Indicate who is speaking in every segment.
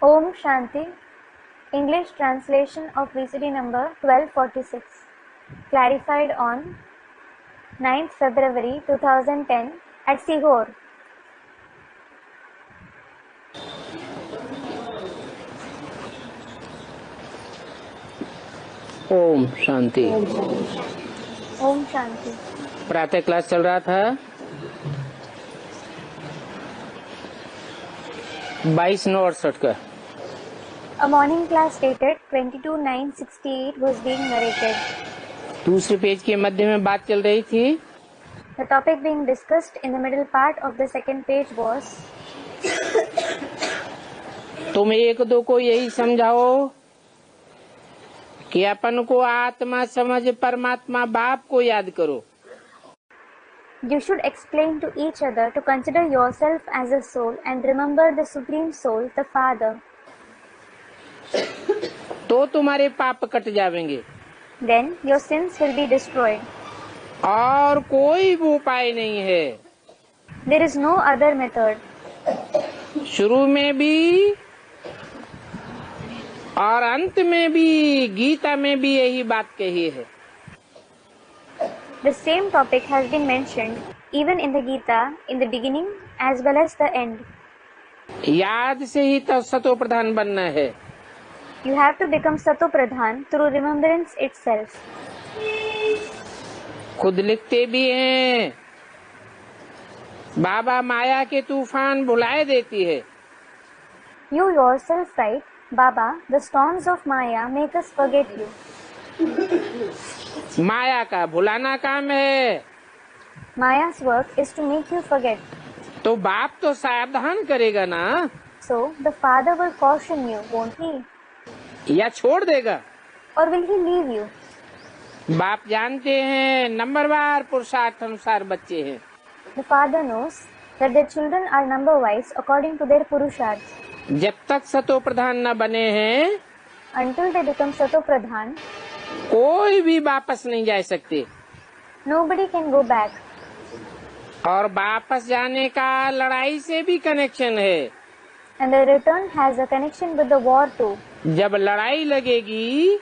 Speaker 1: Om Shanti. English translation of VCD number 1246. Clarified on 9th February 2010 at Sihor.
Speaker 2: Om Shanti.
Speaker 1: Om Shanti.
Speaker 2: प्रातः class चल रहा था 22/9/68 का।
Speaker 1: A morning class dated 22/9/68 was being narrated.
Speaker 2: दूसरे page के मध्य में बात चल रही थी।
Speaker 1: The topic being discussed in the middle part of the second page was
Speaker 2: तुम एक दो को यही समझाओ कि अपन को आत्मा समझ परमात्मा बाप को याद करो।
Speaker 1: You should explain to each other to consider yourself as a soul and remember the Supreme Soul, the Father.
Speaker 2: तो तुम्हारे पाप कट जाएंगे।
Speaker 1: Then your sins will be destroyed.
Speaker 2: और कोई भी उपाय नहीं है।
Speaker 1: There is no other method.
Speaker 2: शुरू में भी और अंत में भी गीता में भी यही बात कही है।
Speaker 1: The same topic has been mentioned even in the Gita, in the beginning as well as the end.
Speaker 2: याद से ही तो सतो प्रधान बनना है।
Speaker 1: You have to become Sato Pradhan through remembrance itself.
Speaker 2: खुद लिखते भी हैं, बाबा माया के तूफान भुलाए देती है।
Speaker 1: You yourself write, Baba, the storms of Maya make us forget you.
Speaker 2: माया का भुलाना काम है।
Speaker 1: Maya's work is to make you forget.
Speaker 2: तो बाप तो सावधान करेगा ना।
Speaker 1: So the Father will caution you, won't he?
Speaker 2: या छोड़ देगा।
Speaker 1: Or will he leave you?
Speaker 2: बाप जानते हैं नंबरवार पुरुषार्थ अनुसार बच्चे हैं।
Speaker 1: The Father knows that their children are number-wise according to their purusharths.
Speaker 2: जब तक सतो प्रधान न बने हैं
Speaker 1: Until they become Sato Pradhan,
Speaker 2: कोई भी वापस नहीं जा सकते।
Speaker 1: nobody can go back.
Speaker 2: और वापस जाने का लड़ाई से भी कनेक्शन है।
Speaker 1: And the return has a connection with the war too.
Speaker 2: जब लड़ाई लगेगी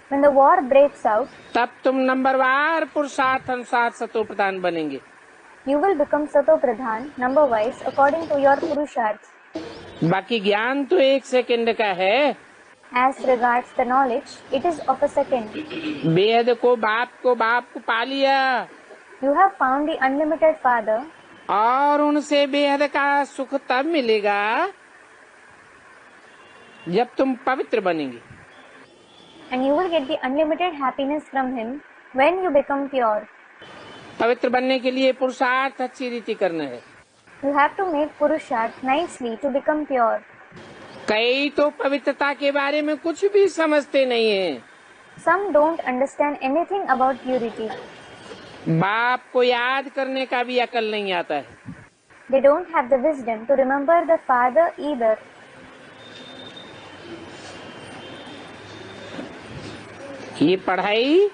Speaker 1: When the war breaks out,
Speaker 2: तब तुम नंबरवार पुरुषार्थ अनुसार सतो प्रधान बनेंगे।
Speaker 1: you will become Sato Pradhan number-wise according to your purusharths.
Speaker 2: बाकी ज्ञान तो 1 सेकंड का है।
Speaker 1: As regards the knowledge, it is of a second.
Speaker 2: बेहद को बाप पा लिया
Speaker 1: You have found the unlimited Father,
Speaker 2: और उनसे बेहद का सुख तब मिलेगा जब तुम पवित्र बनेंगे।
Speaker 1: and you will get the unlimited happiness from Him when you become pure.
Speaker 2: पवित्र बनने के लिए पुरुषार्थ अच्छी रीति करना है।
Speaker 1: You have to make purusharth nicely to become pure.
Speaker 2: कई तो पवित्रता के बारे में कुछ भी समझते नहीं हैं।
Speaker 1: Some don't understand anything about purity.
Speaker 2: बाप को याद करने का भी अकल नहीं आता है।
Speaker 1: They don't have the wisdom to remember the Father either.
Speaker 2: ये पढ़ाई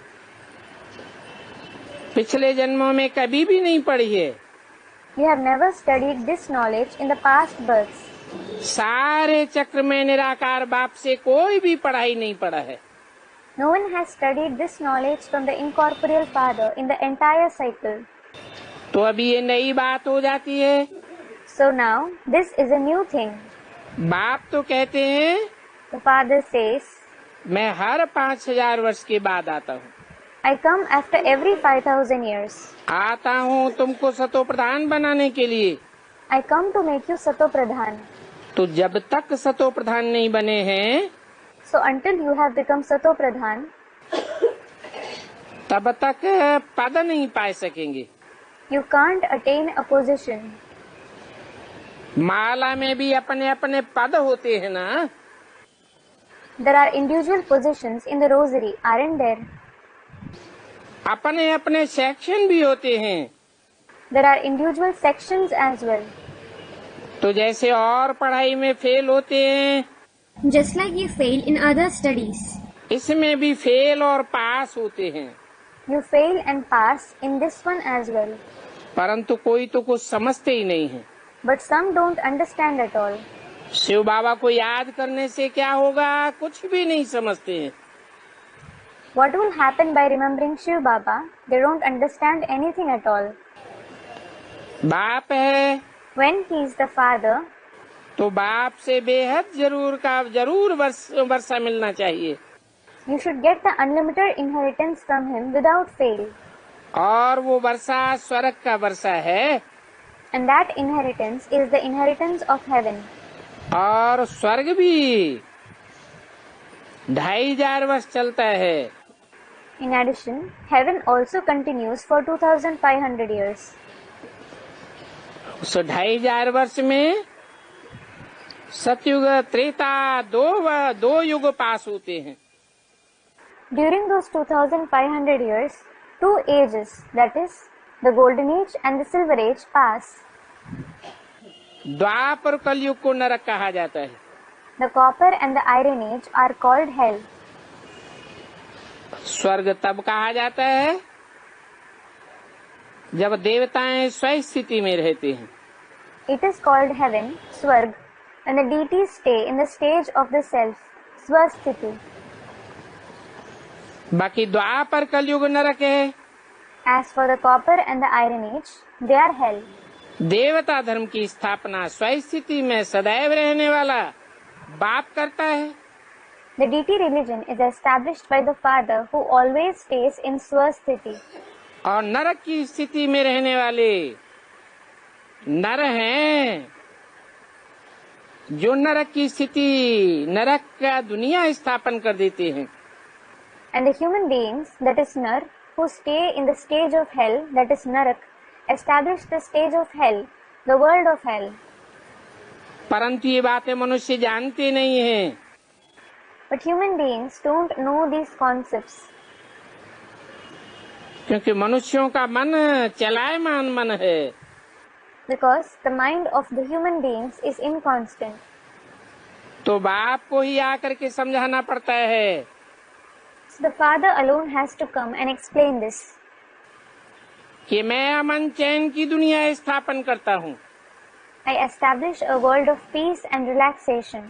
Speaker 2: पिछले जन्मों में कभी भी नहीं पढ़ी है।
Speaker 1: You have never studied this knowledge in the past births.
Speaker 2: सारे चक्र में निराकार बाप से कोई भी पढ़ाई नहीं पढ़ा है।
Speaker 1: No one has studied this knowledge from the incorporeal Father in the entire cycle.
Speaker 2: तो अभी ये नई बात हो जाती है।
Speaker 1: So now, this is a new thing.
Speaker 2: बाप तो कहते हैं
Speaker 1: The Father says,
Speaker 2: मैं हर 5000 वर्ष के बाद आता हूँ।
Speaker 1: I come after every 5,000 years.
Speaker 2: आता हूँ तुमको सतो प्रधान बनाने के लिए।
Speaker 1: I come to make you Sato Pradhan.
Speaker 2: तो जब तक सतो प्रधान नहीं बने हैं
Speaker 1: So until you have become Sato Pradhan,
Speaker 2: तब तक पद नहीं पा सकेंगे।
Speaker 1: you can't attain a position.
Speaker 2: माला में भी अपने अपने पद होते हैं ना।
Speaker 1: There are individual positions in the rosary, aren't there?
Speaker 2: अपने अपने सेक्शन भी होते हैं।
Speaker 1: There are individual sections as well.
Speaker 2: तो जैसे और पढ़ाई में फेल होते हैं,
Speaker 1: Just like you fail in other studies,
Speaker 2: इसमें भी फेल और पास होते हैं।
Speaker 1: you fail and pass in this one as well.
Speaker 2: परंतु कोई तो कुछ समझते ही नहीं है।
Speaker 1: But some don't understand at all.
Speaker 2: Shiv बाबा को याद करने से क्या होगा, कुछ भी नहीं समझते हैं।
Speaker 1: What will happen by remembering Shiv Baba? They don't understand anything at all.
Speaker 2: बाप है
Speaker 1: When he is the father,
Speaker 2: तो बाप से बेहद जरूर वर्षा मिलना चाहिए,
Speaker 1: you should get the unlimited inheritance from him without fail.
Speaker 2: और वो वर्षा स्वर्ग का वर्षा है,
Speaker 1: And that inheritance is the inheritance of heaven.
Speaker 2: और स्वर्ग भी 2500 वर्ष चलता है।
Speaker 1: In addition, heaven also continues for 2500 years.
Speaker 2: उस 2500 वर्ष में सतयुग त्रेता दो युग पास होते हैं।
Speaker 1: During those 2500 years, two ages, that is, the golden age and the silver age, pass.
Speaker 2: द्वापर कलयुग को नरक कहा जाता है।
Speaker 1: The copper and the iron age are called hell.
Speaker 2: स्वर्ग तब कहा जाता है जब देवताएं स्व स्थिति में रहते हैं।
Speaker 1: It is called heaven, Swarg, when the deities stay in the stage of the self, Swasthiti.
Speaker 2: बाकी द्वापर कलयुग नरक है।
Speaker 1: As for the copper and the iron age, they are hell.
Speaker 2: देवता धर्म की स्थापना स्व स्थिति में सदैव रहने वाला बाप करता है।
Speaker 1: The deity religion is established by the father who always stays in Swasthiti.
Speaker 2: और नरक की स्थिति में रहने वाले नर हैं, जो नरक की स्थिति, नरक का दुनिया स्थापन कर देते हैं।
Speaker 1: And the human beings, that is Nar, who stay in the stage of hell, that is Narak, establish the stage of hell, the world of hell.
Speaker 2: परंतु ये बातें मनुष्य जानते नहीं हैं।
Speaker 1: But human beings don't know these concepts.
Speaker 2: क्योंकि मनुष्यों का मन चलायमान मन है।
Speaker 1: Because the mind of the human beings is inconstant.
Speaker 2: तो बाप को ही आकर के समझाना पड़ता है।
Speaker 1: So the father alone has to come and explain this.
Speaker 2: कि मैं अमन चैन की दुनिया स्थापन करता हूँ।
Speaker 1: I establish a world of peace and relaxation.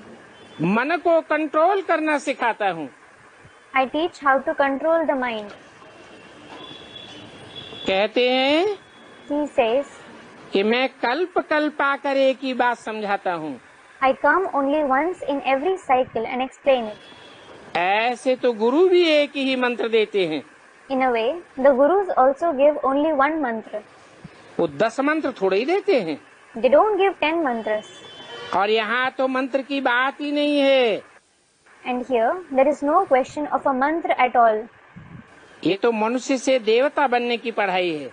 Speaker 2: मन को कंट्रोल करना सिखाता हूँ।
Speaker 1: I teach how to control the mind.
Speaker 2: कहते हैं
Speaker 1: He says,
Speaker 2: कि मैं कल्प आकर एक ही बात समझाता हूँ।
Speaker 1: I come only once in every cycle and explain it.
Speaker 2: ऐसे तो गुरु भी एक ही मंत्र देते हैं।
Speaker 1: In a way, the gurus also give only one mantra.
Speaker 2: वो 10 मंत्र थोड़े ही देते हैं।
Speaker 1: They don't give 10 mantras.
Speaker 2: और यहाँ तो मंत्र की बात ही नहीं है।
Speaker 1: And here, there is no question of a mantra at all.
Speaker 2: ये तो मनुष्य से देवता बनने की पढ़ाई है।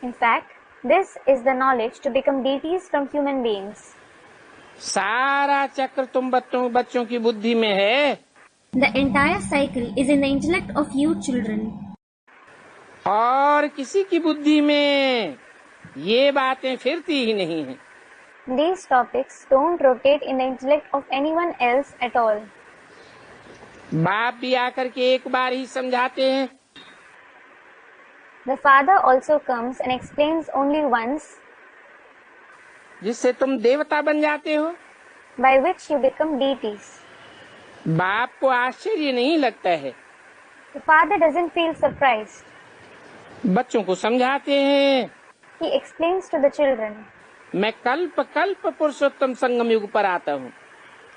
Speaker 1: In fact, this is the knowledge to become deities from human beings.
Speaker 2: सारा चक्र तुम बच्चों की बुद्धि में है।
Speaker 1: The entire cycle is in the intellect of you children.
Speaker 2: और किसी की बुद्धि में ये बातें फिरती ही नहीं है।
Speaker 1: These topics don't rotate in the intellect of anyone else at all.
Speaker 2: बाप भी आकर के एक बार ही समझाते हैं।
Speaker 1: The father also comes and explains only once,
Speaker 2: जिससे तुम देवता बन जाते हो।
Speaker 1: by which you become deities.
Speaker 2: बाप को आश्चर्य नहीं लगता है।
Speaker 1: The father doesn't feel surprised.
Speaker 2: बच्चों को समझाते हैं।
Speaker 1: He explains to the children,
Speaker 2: मैं कल्प पुरुषोत्तम संगम युग पर आता हूँ।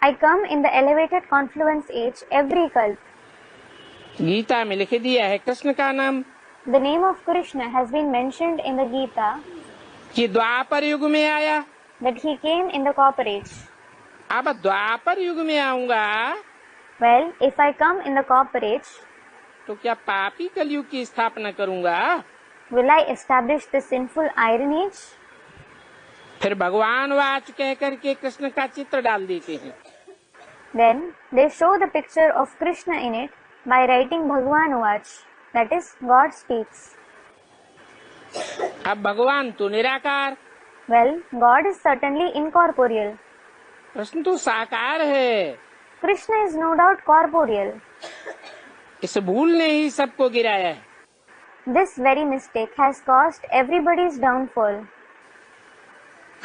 Speaker 1: I come in the elevated confluence age every kalp.
Speaker 2: Gita में लिख दिया है कृष्ण का नाम।
Speaker 1: The name of Krishna has been mentioned in the Gita
Speaker 2: कि द्वापर युग में आया।
Speaker 1: that he came in the copper age.
Speaker 2: अब द्वापर युग में आऊंगा
Speaker 1: Well, if I come in the copper age,
Speaker 2: तो क्या पापी कलयुग की स्थापना करूंगा?
Speaker 1: will I establish the sinful iron age?
Speaker 2: फिर भगवान वाच कह करके कृष्ण का चित्र डाल देते हैं।
Speaker 1: Then they show the picture of Krishna in it by writing Bhagwan Vach, that is, God speaks.
Speaker 2: अब भगवान तो निराकार,
Speaker 1: Well, God is certainly incorporeal.
Speaker 2: Krishna तो साकार है।
Speaker 1: Krishna is no doubt corporeal.
Speaker 2: इस भूल ने ही सबको गिराया है।
Speaker 1: This very mistake has caused everybody's downfall.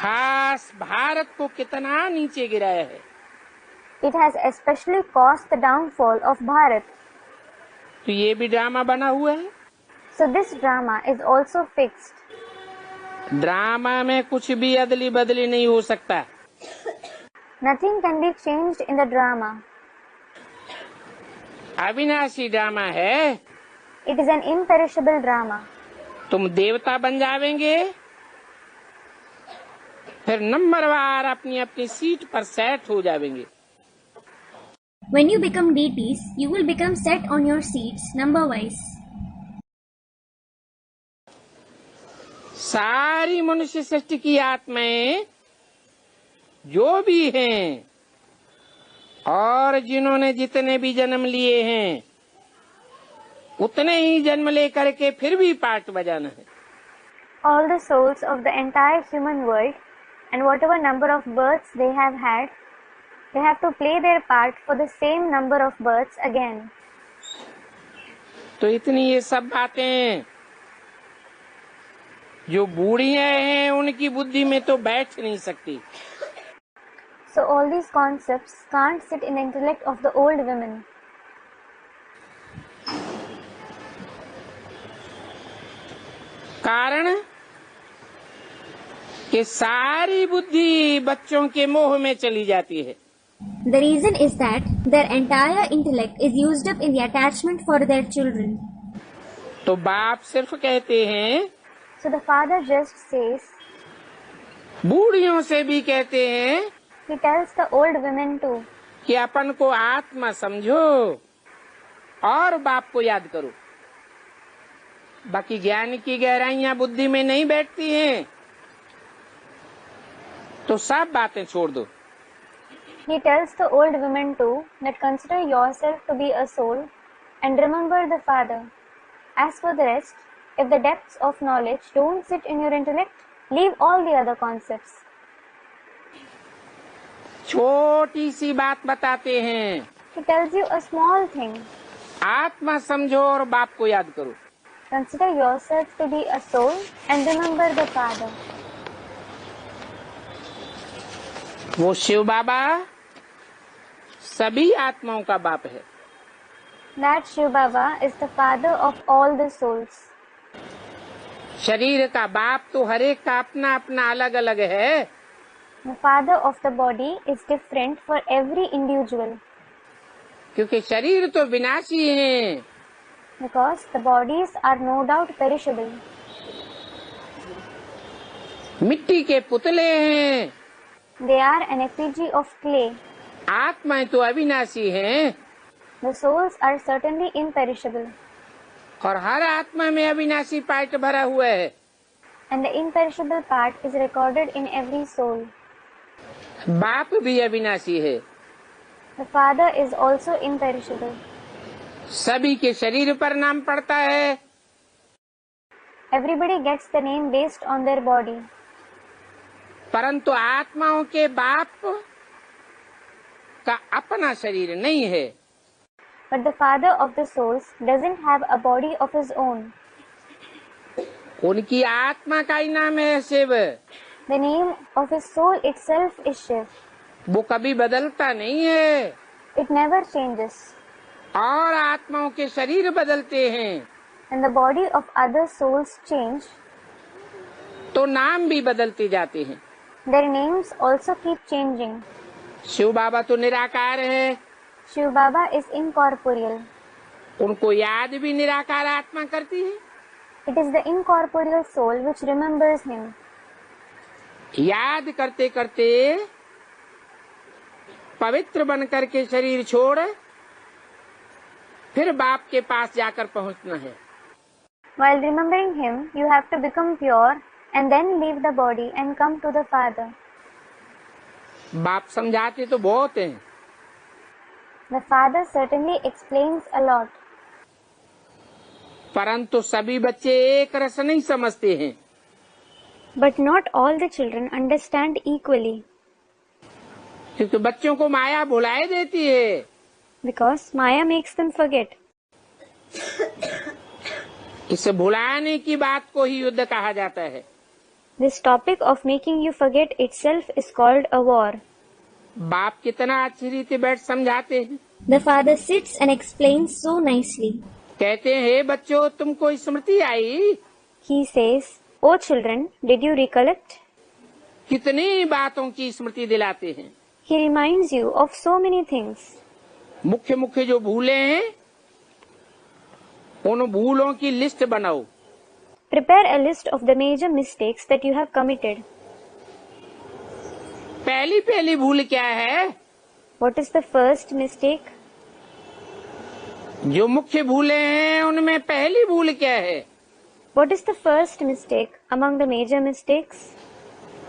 Speaker 2: खास भारत को कितना नीचे गिराया है।
Speaker 1: It has especially caused the downfall of Bharat.
Speaker 2: तो ये भी ड्रामा बना हुआ है।
Speaker 1: So this drama is also fixed.
Speaker 2: Drama में कुछ भी अदली बदली नहीं हो सकता।
Speaker 1: Nothing can be changed in the drama.
Speaker 2: अविनाशी ड्रामा है।
Speaker 1: It is an imperishable drama.
Speaker 2: तुम देवता बन जावेंगे, फिर नंबरवार अपनी अपनी सीट पर सेट हो जावेंगे।
Speaker 3: When you become deities, you will become set on your seats number-wise.
Speaker 2: सारी मनुष्य सृष्टि की आत्माएं जो भी हैं और जिन्होंने जितने भी जन्म लिए हैं, उतने ही जन्म लेकर के फिर भी पार्ट बजाना है।
Speaker 1: All the souls of the entire human world and whatever number of births they have had, they have to play their part for the same number of births again.
Speaker 2: तो इतनी ये सब बातें जो बूढ़ियां हैं उनकी बुद्धि में तो बैठ नहीं सकती।
Speaker 1: So all these concepts can't sit in the intellect of the old women.
Speaker 2: कारण कि सारी बुद्धि बच्चों के मोह में चली जाती है।
Speaker 3: The reason is that their entire intellect is used up in the attachment for their children.
Speaker 2: तो बाप सिर्फ कहते हैं,
Speaker 1: So the father just says,
Speaker 2: बूढ़ियों से भी कहते हैं
Speaker 1: he tells the old women too,
Speaker 2: कि अपन को आत्मा समझो और बाप को याद करो। बाकी ज्ञान की गहराइयां बुद्धि में नहीं बैठती हैं, तो सब बातें छोड़ दो।
Speaker 1: he tells the old women too that consider yourself to be a soul and remember the father. As for the rest, if the depths of knowledge don't sit in your intellect, leave all the other concepts.
Speaker 2: छोटी सी बात बताते हैं,
Speaker 1: He tells you a small thing.
Speaker 2: आत्मा समझो और बाप को याद करो।
Speaker 1: Consider yourself to be a soul and remember the father.
Speaker 2: वो शिव बाबा सभी आत्माओं का बाप है।
Speaker 1: That Shiv Baba is the father of all the souls.
Speaker 2: शरीर का बाप तो हर एक का अपना अपना अलग अलग है।
Speaker 1: The father of the body is different for every individual
Speaker 2: क्योंकि शरीर तो विनाशी है।
Speaker 1: because the bodies are no doubt perishable.
Speaker 2: मिट्टी के पुतले हैं।
Speaker 1: They are an effigy of clay.
Speaker 2: आत्माएं तो अविनाशी हैं
Speaker 1: The souls are certainly imperishable
Speaker 2: और हर आत्मा में अविनाशी पार्ट भरा हुआ है।
Speaker 1: and the imperishable part is recorded in every soul.
Speaker 2: बाप भी अविनाशी है।
Speaker 1: The father is also imperishable.
Speaker 2: सभी के शरीर पर नाम पड़ता है,
Speaker 1: Everybody gets the name based on their body.
Speaker 2: परंतु आत्माओं के बाप का अपना शरीर नहीं है।
Speaker 1: But the father of the souls doesn't have a body of his own.
Speaker 2: उनकी आत्मा का ही नाम है Shiv.
Speaker 1: The name of his soul itself is Shiv.
Speaker 2: वो कभी बदलता नहीं है।
Speaker 1: It never changes.
Speaker 2: और आत्माओं के शरीर बदलते हैं
Speaker 1: When the body of other souls change,
Speaker 2: तो नाम भी बदलते जाते हैं।
Speaker 1: their names also keep changing.
Speaker 2: Shiv बाबा तो निराकार है,
Speaker 1: Shiv Baba is incorporeal.
Speaker 2: उनको याद भी निराकार आत्मा करती है।
Speaker 1: It is the incorporeal soul which remembers him.
Speaker 2: याद करते करते पवित्र बन करके शरीर छोड़ फिर बाप के पास जाकर पहुंचना है।
Speaker 1: While remembering him, you have to become pure and then leave the body and come to the Father.
Speaker 2: बाप समझाते तो बहुत हैं,
Speaker 1: The Father certainly explains a lot,
Speaker 2: परंतु सभी बच्चे एक रस नहीं समझते हैं।
Speaker 1: but not all the children understand equally
Speaker 2: क्योंकि बच्चों को माया भुलाए देती है।
Speaker 1: because Maya makes them forget.
Speaker 2: इसे भुलाने की बात को ही युद्ध कहा जाता है।
Speaker 1: This topic of making you forget itself is called a war.
Speaker 2: बाप कितना अच्छी रीति बैठ समझाते हैं।
Speaker 3: The father sits and explains so nicely.
Speaker 2: कहते हैं, हे बच्चों, तुमको स्मृति आई?
Speaker 1: He says, "O children, did you recollect?"
Speaker 2: कितनी बातों की स्मृति दिलाते हैं।
Speaker 1: He reminds you of so many things.
Speaker 2: मुख्य मुख्य जो भूले हैं, उन भूलों की लिस्ट बनाओ।
Speaker 1: Prepare a list of the major mistakes that you have committed.
Speaker 2: पहली भूल क्या है?
Speaker 1: What is the first mistake?
Speaker 2: जो मुख्य भूले हैं उनमें पहली भूल क्या है?
Speaker 1: What is the first mistake among the major mistakes?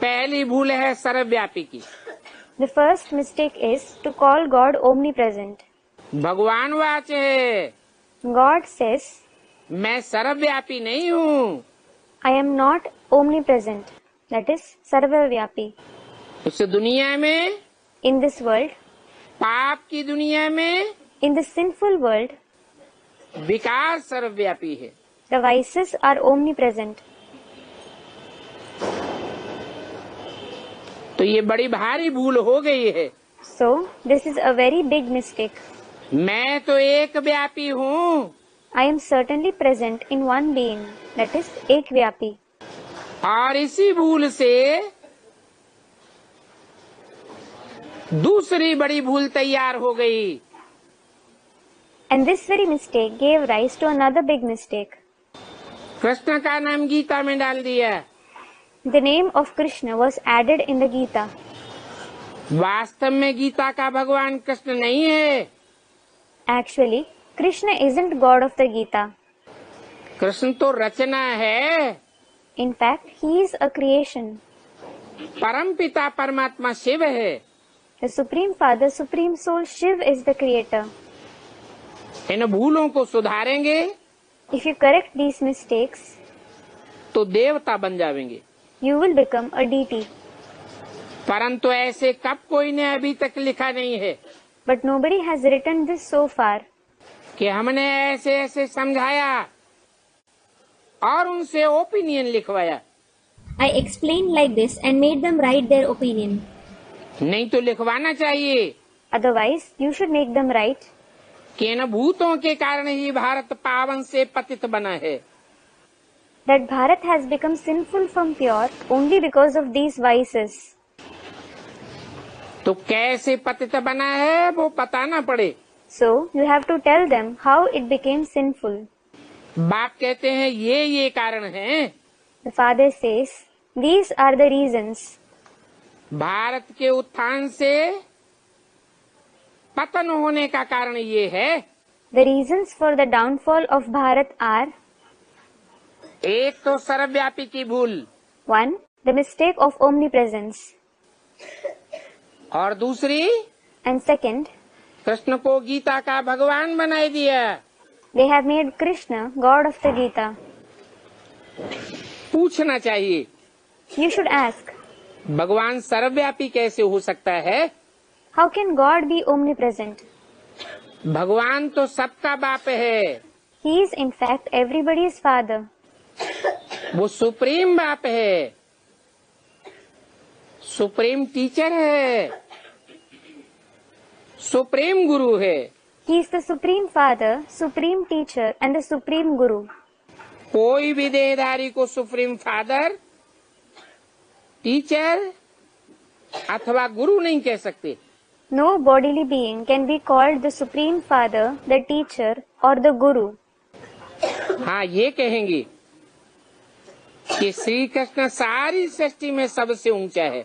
Speaker 2: पहली भूल है सर्वव्यापी की।
Speaker 1: The first mistake is to call God omnipresent.
Speaker 2: भगवान वाच है,
Speaker 1: God says,
Speaker 2: मैं सर्वव्यापी नहीं हूँ।
Speaker 1: I am not omnipresent. That is, sarvavyapi.
Speaker 2: इस दुनिया में,
Speaker 1: In this world,
Speaker 2: पाप की दुनिया में,
Speaker 1: in the sinful world,
Speaker 2: विकार सर्वव्यापी है।
Speaker 1: the vices are omnipresent.
Speaker 2: तो ये बड़ी भारी भूल हो गई है।
Speaker 1: So, this is a very big mistake.
Speaker 2: मैं तो एक व्यापी हूँ,
Speaker 1: I am certainly present in one being, that is, ekvyapi.
Speaker 2: और इसी भूल से दूसरी बड़ी भूल तैयार हो गई।
Speaker 1: And this very mistake gave rise to another big mistake.
Speaker 2: Krishna का नाम गीता में डाल दिया।
Speaker 1: The name of Krishna was added in the Gita.
Speaker 2: वास्तव में गीता का भगवान कृष्ण नहीं है।
Speaker 1: Actually, Krishna isn't God of the Gita.
Speaker 2: Krishna तो रचना है।
Speaker 1: In fact, he is a creation.
Speaker 2: परम पिता परमात्मा शिव है।
Speaker 1: The Supreme Father, Supreme Soul, Shiv is the creator.
Speaker 2: इन भूलों को सुधारेंगे
Speaker 1: If you correct these mistakes,
Speaker 2: तो देवता बन जाएंगे।
Speaker 1: you will become a deity.
Speaker 2: परंतु ऐसे कब कोई ने अभी तक लिखा नहीं है
Speaker 1: But nobody has written this so far.
Speaker 2: कि हमने ऐसे ऐसे समझाया और उनसे ओपिनियन लिखवाया।
Speaker 3: I explained like this and made them write their opinion.
Speaker 2: नहीं तो लिखवाना चाहिए
Speaker 1: Otherwise, you should make them write
Speaker 2: कि इन भूतों के कारण ही भारत पावन से पतित बना है।
Speaker 1: that Bharat has become sinful from pure only because of these vices.
Speaker 2: तो कैसे पतित बना है वो बताना पड़े।
Speaker 1: So, you have to tell them how it became sinful.
Speaker 2: बाप कहते हैं ये कारण है।
Speaker 1: The father says, these are the reasons.
Speaker 2: Bharat के उत्थान से पतन होने का कारण ये है।
Speaker 1: The reasons for the downfall of Bharat are:
Speaker 2: एक तो सर्वव्यापी की भूल,
Speaker 1: 1. The mistake of omnipresence,
Speaker 2: और दूसरी
Speaker 1: and 2nd,
Speaker 2: कृष्ण को गीता का भगवान बनाई दिया।
Speaker 1: they have made Krishna God of the Gita.
Speaker 2: पूछना चाहिए,
Speaker 1: You should ask,
Speaker 2: भगवान सर्वव्यापी कैसे हो सकता है?
Speaker 1: how can God be omnipresent?
Speaker 2: भगवान तो सबका बाप है।
Speaker 1: He is in fact everybody's father.
Speaker 2: वो सुप्रीम बाप है, सुप्रीम टीचर है, सुप्रीम गुरु है।
Speaker 1: He is the supreme father, supreme teacher and the supreme guru.
Speaker 2: कोई भी देहधारी को सुप्रीम फादर, टीचर अथवा गुरु नहीं कह सकते।
Speaker 1: No bodily being can be called the supreme father, the teacher or the guru.
Speaker 2: हाँ, ये कहेंगे कि श्री कृष्ण सारी सृष्टि में सबसे ऊंचा है।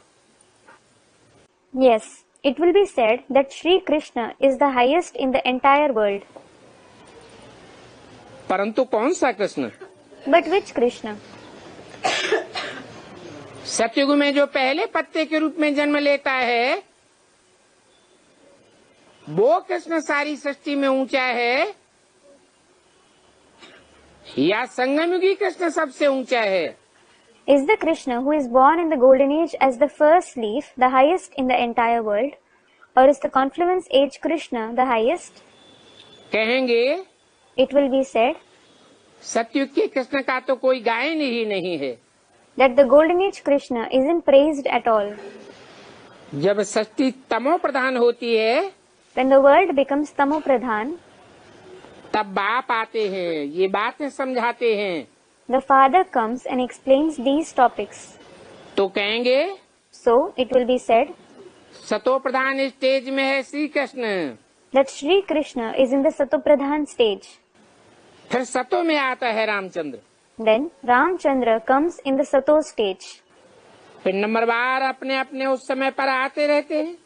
Speaker 1: Yes, it will be said that Sri Krishna is the highest in the entire world.
Speaker 2: परंतु कौन सा कृष्ण?
Speaker 1: But which Krishna?
Speaker 2: सतयुग में जो पहले पत्ते के रूप में जन्म लेता है, वो कृष्ण सारी सृष्टि में ऊंचा है, या संगमयुगी कृष्ण सबसे ऊंचा है?
Speaker 1: Is the Krishna who is born in the golden age as the first leaf the highest in the entire world, or is the confluence age Krishna the highest?
Speaker 2: कहेंगे
Speaker 1: It will be said,
Speaker 2: सतयुग के कृष्ण का तो कोई गायन ही नहीं है।
Speaker 1: that the golden age Krishna isn't praised at all.
Speaker 2: जब सृष्टि तमो प्रधान होती है,
Speaker 1: When the world becomes tamo pradhan,
Speaker 2: तब बाप आते हैं, ये बातें समझाते हैं।
Speaker 1: the father comes and explains these topics.
Speaker 2: तो कहेंगे
Speaker 1: So it will be said
Speaker 2: सतो प्रधान स्टेज में है Shri Krishna,
Speaker 1: that Shri Krishna is in the Satopradhan stage.
Speaker 2: फिर सतो में आता है Ramchandra,
Speaker 1: Then Ramchandra comes in the Sato stage.
Speaker 2: फिर नंबरवार अपने अपने उस समय पर आते रहते हैं।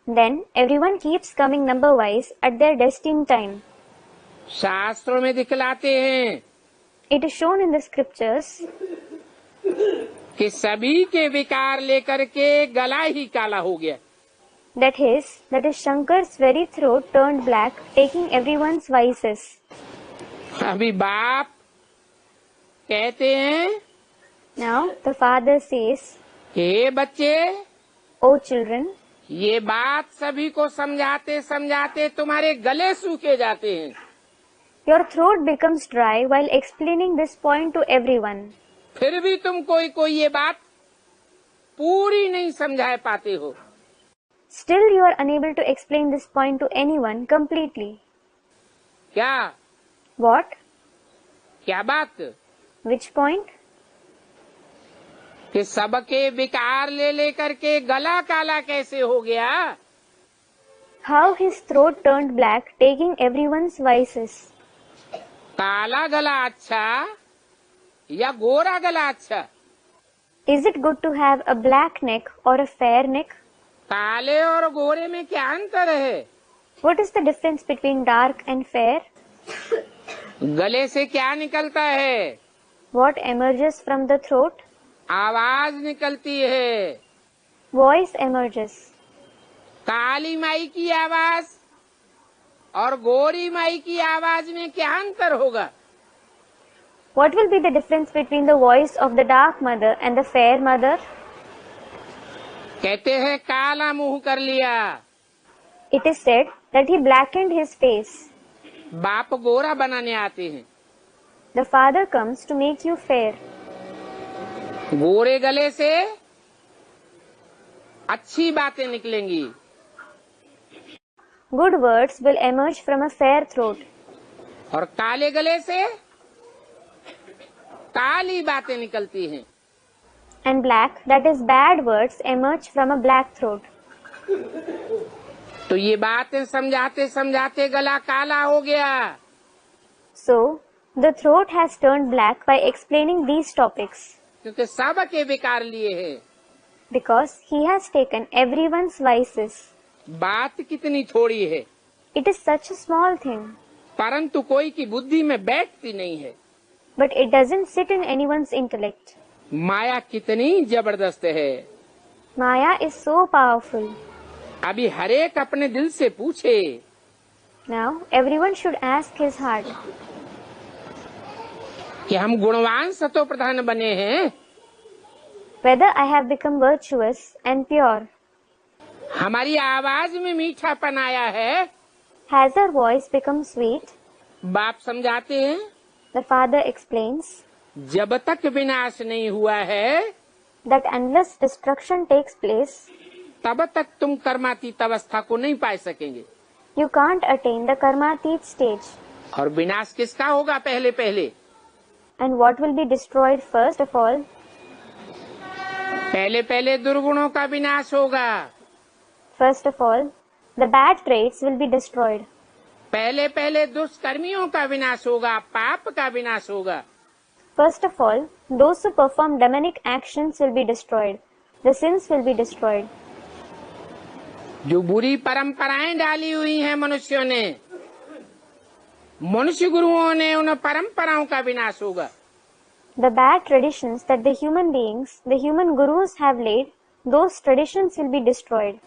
Speaker 1: Then everyone keeps coming number wise at their destined time.
Speaker 2: शास्त्रों में दिखलाते हैं
Speaker 1: It is shown in the scriptures
Speaker 2: कि सभी के विकार लेकर के गला ही काला हो गया।
Speaker 1: that is Shankar's very throat turned black, taking everyone's vices.
Speaker 2: अभी बाप कहते हैं,
Speaker 1: Now the father says,
Speaker 2: हे बच्चे,
Speaker 1: O children,
Speaker 2: ये बात सभी को समझाते समझाते तुम्हारे गले सूखे जाते हैं।
Speaker 1: your throat becomes dry while explaining this point to everyone.
Speaker 2: फिर भी तुम कोई ये बात पूरी नहीं समझा पाते हो।
Speaker 1: Still you are unable to explain this point to anyone completely.
Speaker 2: क्या
Speaker 1: What?
Speaker 2: क्या बात?
Speaker 1: Which point?
Speaker 2: कि सबके विकार ले लेकर के गला काला कैसे हो गया?
Speaker 1: How his throat turned black, taking everyone's vices.
Speaker 2: काला गला अच्छा या गोरा गला अच्छा?
Speaker 1: Is it good to have a black neck or a fair neck?
Speaker 2: काले और गोरे में क्या अंतर है?
Speaker 1: What is the difference between dark and fair?
Speaker 2: गले से क्या निकलता है?
Speaker 1: What emerges from the throat?
Speaker 2: आवाज निकलती है।
Speaker 1: Voice emerges.
Speaker 2: काली माई की आवाज और गोरी माई की आवाज में क्या अंतर होगा?
Speaker 1: What will be the difference between the voice of the dark mother and the fair mother?
Speaker 2: कहते हैं काला मुंह कर लिया।
Speaker 1: It is said that he blackened his face.
Speaker 2: बाप गोरा बनाने आते हैं।
Speaker 1: The father comes to make you fair.
Speaker 2: गोरे गले से अच्छी बातें निकलेंगी।
Speaker 1: Good words will emerge from a fair throat.
Speaker 2: और काले गले से काली बातें निकलती हैं।
Speaker 1: And black, that is bad words, emerge from a black throat.
Speaker 2: तो ये बातें समझाते समझाते गला काला हो गया।
Speaker 1: So, the throat has turned black by explaining these topics.
Speaker 2: क्योंकि सब के विकार लिए हैं।
Speaker 1: Because he has taken everyone's vices.
Speaker 2: बात कितनी थोड़ी है,
Speaker 1: It is such a small thing,
Speaker 2: परंतु कोई की बुद्धि में बैठती नहीं है।
Speaker 1: but it doesn't sit in anyone's intellect.
Speaker 2: माया कितनी जबरदस्त है।
Speaker 1: Maya is so powerful.
Speaker 2: अभी हरेक अपने दिल से पूछे,
Speaker 1: Now, everyone should ask his heart,
Speaker 2: कि हम गुणवान सतो प्रधान बने हैं,
Speaker 1: whether I have become virtuous and pure.
Speaker 2: हमारी आवाज में मीठापन आया है।
Speaker 1: Has our voice become sweet?
Speaker 2: बाप समझाते हैं,
Speaker 1: The father explains
Speaker 2: जब तक विनाश नहीं हुआ है
Speaker 1: that unless destruction takes place,
Speaker 2: तब तक तुम कर्मातीत अवस्था को नहीं पा सकेंगे।
Speaker 1: you can't attain the karmatit stage.
Speaker 2: और विनाश किसका होगा? पहले पहले
Speaker 1: And what will be destroyed first of all?
Speaker 2: पहले पहले दुर्गुणों का विनाश होगा।
Speaker 1: First of all, the bad traits will be destroyed.
Speaker 2: पहले पहले दुष्कर्मियों का विनाश होगा, पाप का विनाश होगा।
Speaker 1: First of all, those who perform demonic actions will be destroyed. The sins will be destroyed.
Speaker 2: जो बुरी परंपराएं डाली हुई हैं मनुष्यों ने, मनुष्य गुरुओं ने, उन परंपराओं का विनाश होगा।
Speaker 1: The bad traditions that the human beings, the human gurus have laid, those traditions will be destroyed.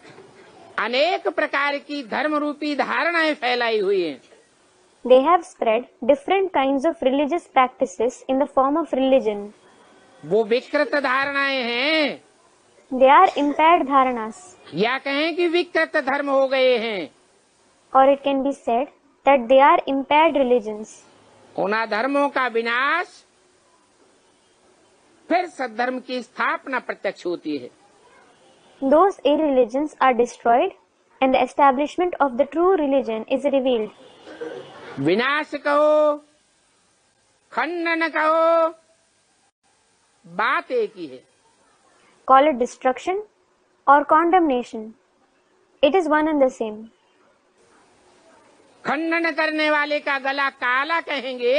Speaker 2: अनेक प्रकार की धर्म रूपी धारणाएं फैलाई हुई हैं।
Speaker 1: They have spread different kinds of religious practices in the form of religion.
Speaker 2: वो विकृत धारणाएं हैं,
Speaker 1: They are impaired dharanas.
Speaker 2: या कहें कि विकृत धर्म हो गए हैं।
Speaker 1: Or it can be said that they are impaired religions.
Speaker 2: उन धर्मों का विनाश फिर सद्धर्म की स्थापना प्रत्यक्ष होती है।
Speaker 1: Those irreligions are destroyed and the establishment of the true religion is revealed.
Speaker 2: विनाश कहो, खंडन कहो, बात एक ही है।
Speaker 1: Call it destruction or condemnation. It is one and the same.
Speaker 2: खंडन करने वाले का गला काला कहेंगे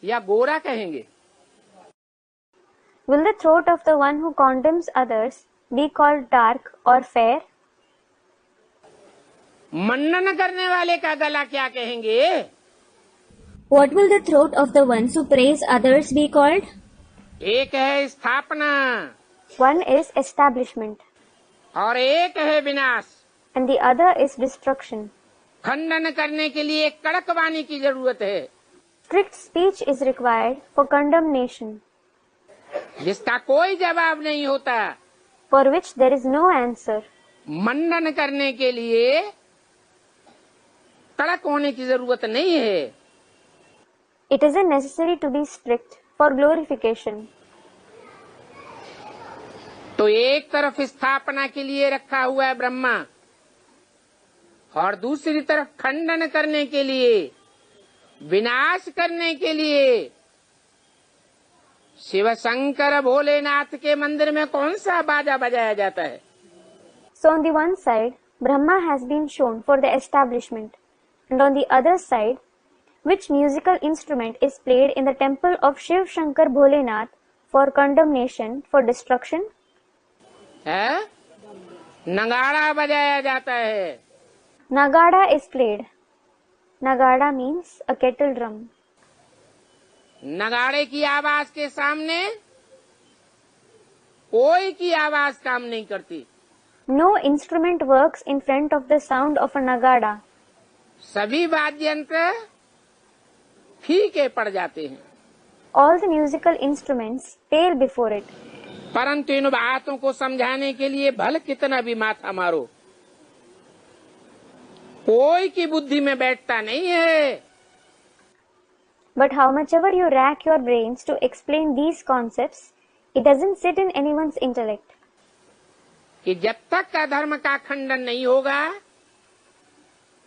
Speaker 2: या गोरा कहेंगे?
Speaker 1: Will the throat of the one who condemns others be called dark or fair?
Speaker 2: मनन करने वाले का गला क्या कहेंगे?
Speaker 3: What will the throat of the ones who praise others be called?
Speaker 2: एक है स्थापना
Speaker 1: One is establishment
Speaker 2: और एक है विनाश।
Speaker 1: and the other is destruction.
Speaker 2: खंडन करने के लिए कड़क वाणी की जरूरत है,
Speaker 1: Strict speech is required for condemnation,
Speaker 2: जिसका कोई जवाब नहीं होता।
Speaker 1: for which there is no answer.
Speaker 2: मंडन करने के लिए कड़क होने की जरूरत नहीं है।
Speaker 1: It isn't necessary to be strict for glorification.
Speaker 2: तो एक तरफ स्थापना के लिए रखा हुआ है ब्रह्मा और दूसरी तरफ खंडन करने के लिए, विनाश करने के लिए शिव शंकर भोलेनाथ के मंदिर में कौन सा बाजा बजाया जाता है?
Speaker 1: So on the one side, Brahma has been shown for the establishment, and on the other side, which musical instrument is played in the temple of Shiv Shankar Bholenath for condemnation, for destruction?
Speaker 2: है? नगाड़ा बजाया जाता है।
Speaker 1: Nagada is played. Nagada means a kettle drum.
Speaker 2: नगाड़े की आवाज के सामने कोई की आवाज काम नहीं करती।
Speaker 1: No instrument works in front of the sound of a nagada.
Speaker 2: सभी वाद्य यंत्र फीके पड़ जाते हैं।
Speaker 1: All the musical instruments pale before it.
Speaker 2: परंतु इन बातों को समझाने के लिए भले कितना भी माथा मारो, कोई की बुद्धि में बैठता नहीं है।
Speaker 1: But how much ever you rack your brains to explain these concepts, it doesn't sit in anyone's intellect.
Speaker 2: कि जब तक अधर्म का खंडन नहीं होगा,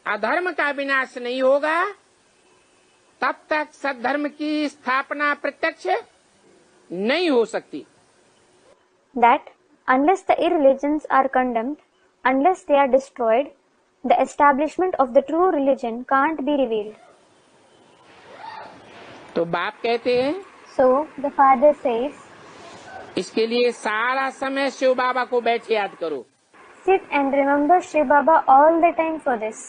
Speaker 2: अधर्म का विनाश नहीं होगा, तब तक सद्धर्म की स्थापना प्रत्यक्ष नहीं हो सकती।
Speaker 1: That unless the irreligions are condemned, unless they are destroyed, the establishment of the true religion can't be revealed.
Speaker 2: तो बाप कहते हैं,
Speaker 1: So the father says,
Speaker 2: इसके लिए सारा समय शिव बाबा को बैठ याद करो,
Speaker 1: sit and remember Shiv Baba all the time for this.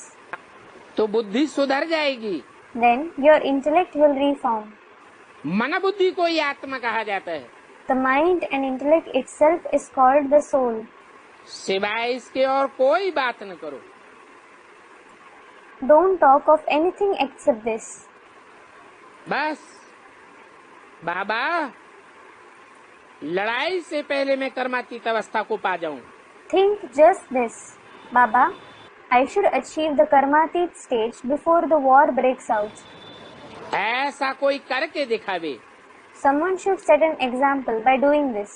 Speaker 2: तो बुद्धि सुधर जाएगी।
Speaker 1: Then your intellect will reform.
Speaker 2: मन बुद्धि को ही आत्मा कहा जाता है।
Speaker 1: The mind and intellect itself is called the soul.
Speaker 2: सिवाय इसके और कोई बात न करो।
Speaker 1: Don't talk of anything except this.
Speaker 2: बस बाबा, लड़ाई से पहले मैं कर्मातीत अवस्था को पा जाऊं।
Speaker 1: Think just this, Baba. I should achieve the karmatit stage before the war breaks out.
Speaker 2: ऐसा कोई करके दिखावे,
Speaker 1: Someone should set an example by doing this.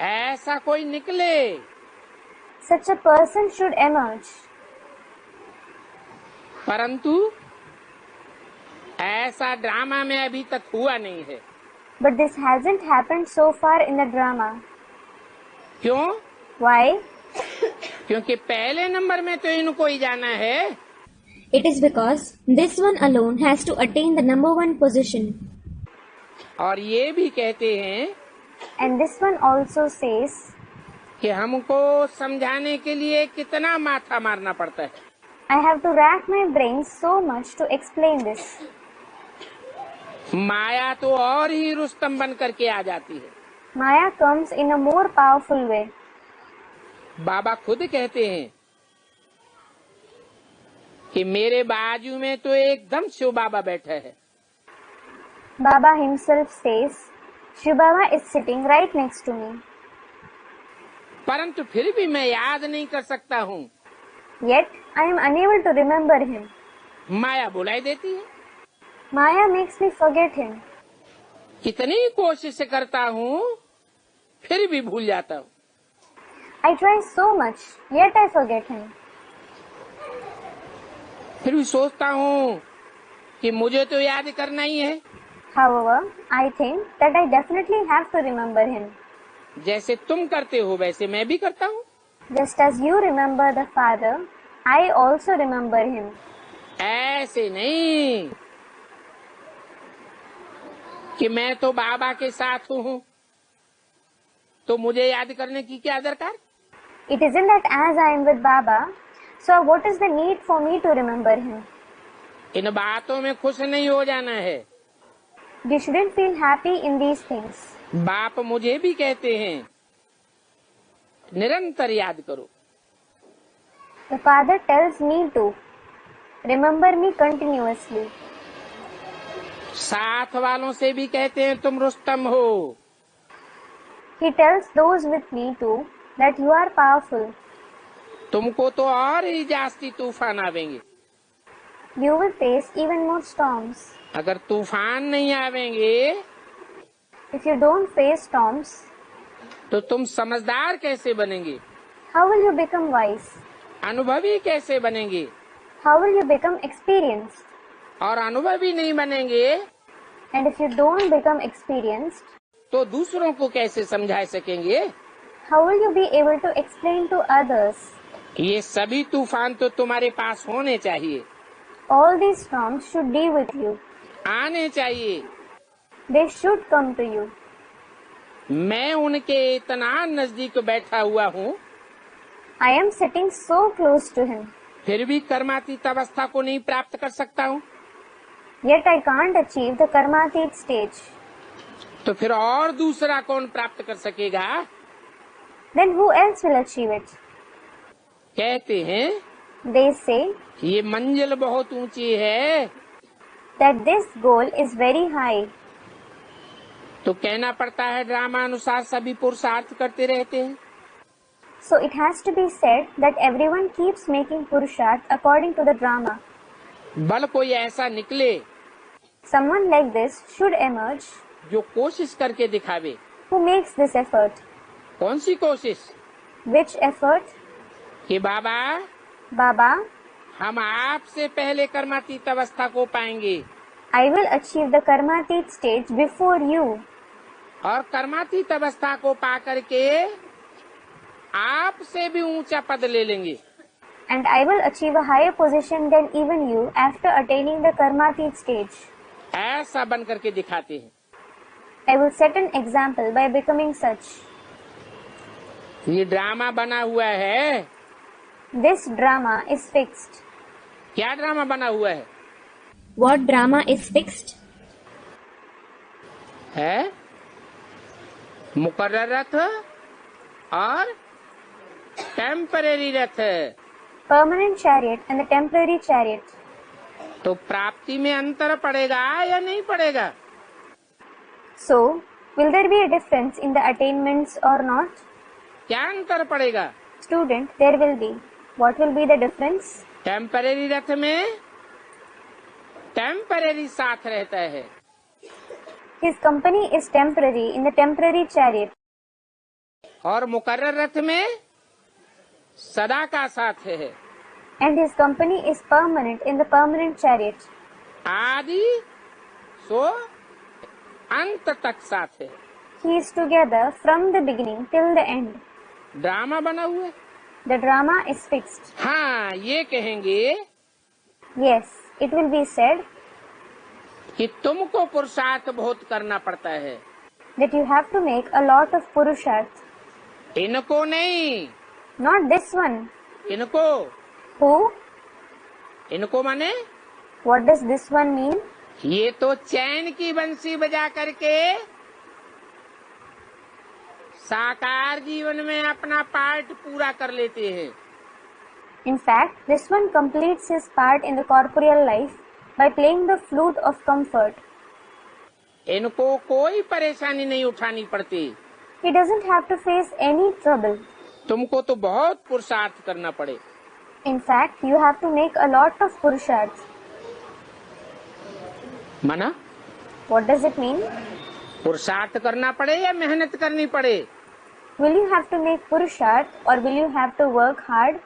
Speaker 2: ऐसा कोई निकले,
Speaker 1: Such a person should emerge.
Speaker 2: परंतु ऐसा ड्रामा में अभी तक हुआ नहीं है।
Speaker 1: But this hasn't happened so far in the drama.
Speaker 2: क्यों?
Speaker 1: Why?
Speaker 2: क्योंकि पहले नंबर में तो इनको ही जाना है।
Speaker 3: It is because this one alone has to attain the number one position.
Speaker 2: और ये भी कहते हैं
Speaker 1: And this one also says,
Speaker 2: कि हमको समझाने के लिए कितना माथा मारना पड़ता है।
Speaker 1: I have to rack my brains so much to explain this.
Speaker 2: माया तो और ही रुस्तम बन करके आ जाती है।
Speaker 1: Maya comes in a more powerful way.
Speaker 2: बाबा खुद कहते हैं कि मेरे बाजू में तो एकदम शिव बाबा बैठा है।
Speaker 1: Baba himself says, Shiv Baba is sitting right next to me.
Speaker 2: परंतु फिर भी मैं याद नहीं कर सकता हूँ।
Speaker 1: Yet I am unable to remember him.
Speaker 2: माया बुलाई देती है।
Speaker 1: Maya makes me forget him.
Speaker 2: कितनी कोशिश करता हूँ फिर भी भूल जाता हूँ।
Speaker 1: I try so much, yet I forget him.
Speaker 2: फिर भी सोचता हूँ कि मुझे तो याद करना ही है।
Speaker 1: However, I think that I definitely have to remember him.
Speaker 2: जैसे तुम करते हो वैसे मैं भी करता हूँ।
Speaker 1: Just as you remember the Father, I also remember him.
Speaker 2: ऐसे नहीं कि मैं तो बाबा के साथ हूँ तो मुझे याद करने की क्या दरकार।
Speaker 1: It isn't that as I am with Baba, so what is the need for me to remember him?
Speaker 2: इन बातों में खुश नहीं हो जाना है।
Speaker 1: You shouldn't feel happy in these things.
Speaker 2: बाप मुझे भी कहते हैं निरंतर याद करो।
Speaker 1: The Father tells me to remember me continuously.
Speaker 2: साथ वालों से भी कहते हैं तुम रुस्तम हो।
Speaker 1: He tells those with me too that you are powerful.
Speaker 2: तुमको तो और ही जास्ती तूफान आवेंगे।
Speaker 1: You will face even more storms.
Speaker 2: अगर तूफान नहीं आवेंगे
Speaker 1: If you don't face storms,
Speaker 2: तो तुम समझदार कैसे बनेंगे,
Speaker 1: how will you become wise?
Speaker 2: अनुभवी कैसे बनेंगे,
Speaker 1: How will you become experienced?
Speaker 2: और अनुभवी नहीं बनेंगे
Speaker 1: And if you don't become experienced,
Speaker 2: तो दूसरों को कैसे समझा सकेंगे।
Speaker 1: how will you be able to explain to others?
Speaker 2: ये सभी तूफान तो तुम्हारे पास होने चाहिए,
Speaker 1: All these storms should be with you.
Speaker 2: आने चाहिए।
Speaker 1: They should come to you.
Speaker 2: मैं उनके इतना नजदीक बैठा हुआ हूँ
Speaker 1: I am sitting so close to him,
Speaker 2: फिर भी कर्मातीत अवस्था को नहीं प्राप्त कर सकता हूँ।
Speaker 1: yet I can't achieve the karmatit stage.
Speaker 2: तो फिर और दूसरा कौन प्राप्त कर सकेगा।
Speaker 1: Then who else will achieve it?
Speaker 2: कहते हैं
Speaker 1: They say
Speaker 2: ये मंजिल बहुत ऊंची है,
Speaker 1: that this goal is very high.
Speaker 2: तो कहना पड़ता है ड्रामा अनुसार सभी पुरुषार्थ करते रहते हैं।
Speaker 1: So it has to be said that everyone keeps making purusharth according to the drama.
Speaker 2: बल कोई ऐसा निकले
Speaker 1: Someone like this should emerge
Speaker 2: जो कोशिश करके दिखावे।
Speaker 1: who makes this effort.
Speaker 2: कौन सी कोशिश।
Speaker 1: Which effort?
Speaker 2: कि बाबा
Speaker 1: Baba,
Speaker 2: हम आपसे पहले कर्मातीत अवस्था को पाएंगे
Speaker 1: I will achieve the karmatit stage before you.
Speaker 2: और कर्मातीत अवस्था को पा करके आपसे भी ऊंचा पद ले लेंगे।
Speaker 1: And I will achieve a higher position than even you after attaining the karmatit stage.
Speaker 2: ऐसा बन करके दिखाते हैं।
Speaker 1: I will set an example by becoming such.
Speaker 2: ये ड्रामा बना हुआ है।
Speaker 1: This drama is fixed.
Speaker 2: क्या ड्रामा बना हुआ है।
Speaker 3: What drama is fixed?
Speaker 2: है मुकर्रर रथ और temporary Rath.
Speaker 1: Permanent chariot and the temporary chariot.
Speaker 2: तो प्राप्ति में अंतर पड़ेगा या नहीं पड़ेगा।
Speaker 1: So, will there be a difference in the attainments or not?
Speaker 2: क्या अंतर पड़ेगा।
Speaker 1: Student, there will be. What will be the difference?
Speaker 2: Temporary रथ में टेम्परेरी साथ रहता है।
Speaker 1: His company is temporary in the temporary chariot.
Speaker 2: और मुकर्रर रथ में सदा का साथ है।
Speaker 1: And his company is permanent in the permanent chariot.
Speaker 2: आदि सो अंत तक साथ है।
Speaker 1: He is together from the beginning till the end.
Speaker 2: Drama बना हुआ है।
Speaker 1: The drama is fixed.
Speaker 2: हाँ ये कहेंगे
Speaker 1: Yes, it will be said
Speaker 2: कि तुमको पुरुषार्थ बहुत करना पड़ता है।
Speaker 1: that you have to make a lot of purusharth.
Speaker 2: इनको नहीं,
Speaker 1: Not this one.
Speaker 2: इनको।
Speaker 1: Who?
Speaker 2: इनको माने
Speaker 1: What does this one mean?
Speaker 2: ये तो चैन की बंसी बजा करके साकार जीवन में अपना पार्ट पूरा कर लेते हैं।
Speaker 1: In fact, this one completes his part in the corporeal life by playing the flute of comfort.
Speaker 2: इनको कोई परेशानी नहीं उठानी पड़ती।
Speaker 1: He doesn't have to face any trouble.
Speaker 2: तुमको तो बहुत पुरुषार्थ करना पड़े।
Speaker 1: In fact, you have to make a lot of purusharths.
Speaker 2: माना
Speaker 1: What does it mean?
Speaker 2: पुरुषार्थ करना पड़े या मेहनत करनी पड़े?
Speaker 1: Will you have to make purusharth or will you have to work hard?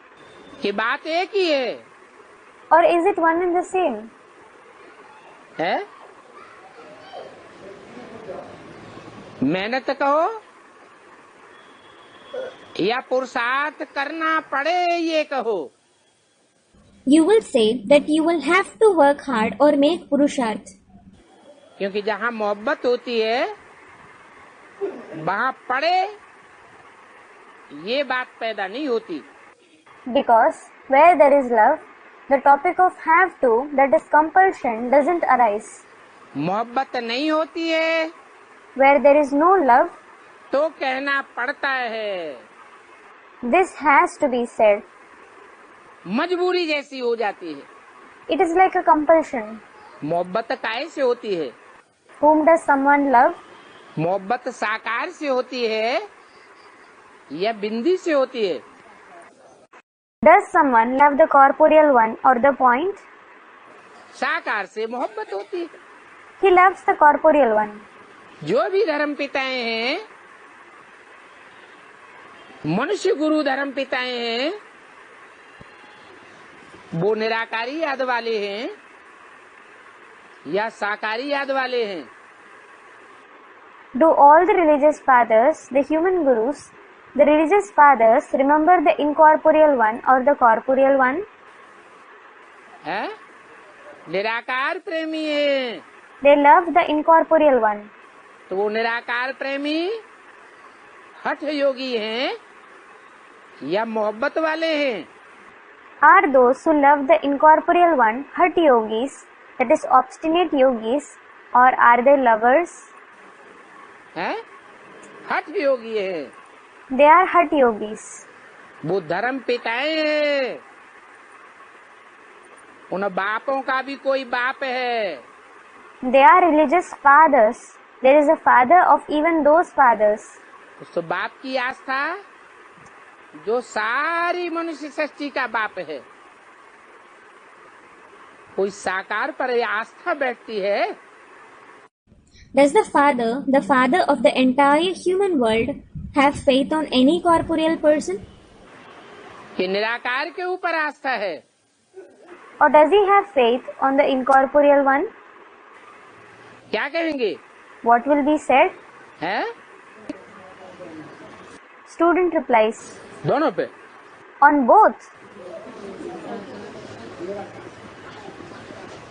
Speaker 2: कि बात एक ही है?
Speaker 1: Or is it one and the same?
Speaker 2: है? मेहनत कहो या पुरुषार्थ करना पड़े ये कहो।
Speaker 3: You will say that you will have to work hard or make purusharth.
Speaker 2: क्योंकि जहाँ मोहब्बत होती है वहाँ पड़े ये बात पैदा नहीं होती।
Speaker 1: Because where there is love, the topic of have to, that is compulsion, doesn't arise.
Speaker 2: मोहब्बत नहीं होती है
Speaker 1: Where there is no love,
Speaker 2: तो कहना पड़ता है।
Speaker 1: this has to be said.
Speaker 2: मजबूरी जैसी हो जाती है।
Speaker 1: It is like a compulsion.
Speaker 2: मोहब्बत काहे से होती है?
Speaker 1: Whom does someone love?
Speaker 2: मोहब्बत साकार से होती है या बिंदी से होती है?
Speaker 1: Does someone love the corporeal one or the point?
Speaker 2: साकार से मोहब्बत होती है।
Speaker 1: He loves the corporeal one.
Speaker 2: जो भी धर्म पिताएं हैं, मनुष्य गुरु धर्म पिताएं हैं, वो निराकारी याद वाले हैं या साकारी याद वाले हैं?
Speaker 1: Do all the religious fathers, the human gurus, the religious fathers remember the incorporeal one or the corporeal one?
Speaker 2: है? निराकार प्रेमी है
Speaker 1: They love the incorporeal one.
Speaker 2: तो वो निराकार प्रेमी हठ योगी हैं या मोहब्बत वाले हैं?
Speaker 1: Are those who love the incorporeal one hut yogis, that is obstinate yogis, or are they lovers?
Speaker 2: हैं? हठ योगी हैं।
Speaker 1: They are hut yogis.
Speaker 2: वो धर्म पिताएं हैं। उन बापों का भी कोई बाप है।
Speaker 1: They are religious fathers. There is a father of even those fathers.
Speaker 2: उस बाप की आस्था जो सारी मनुष्य सृष्टि का बाप है, कोई साकार पर आस्था बैठती है?
Speaker 3: Does the father of the entire human world, have faith on any corporeal person?
Speaker 2: कि निराकार के ऊपर आस्था है?
Speaker 1: Or does he have faith on the incorporeal one?
Speaker 2: क्या कहेंगे?
Speaker 1: What will be said?
Speaker 2: है?
Speaker 1: Student replies,
Speaker 2: दोनों पे।
Speaker 1: on both.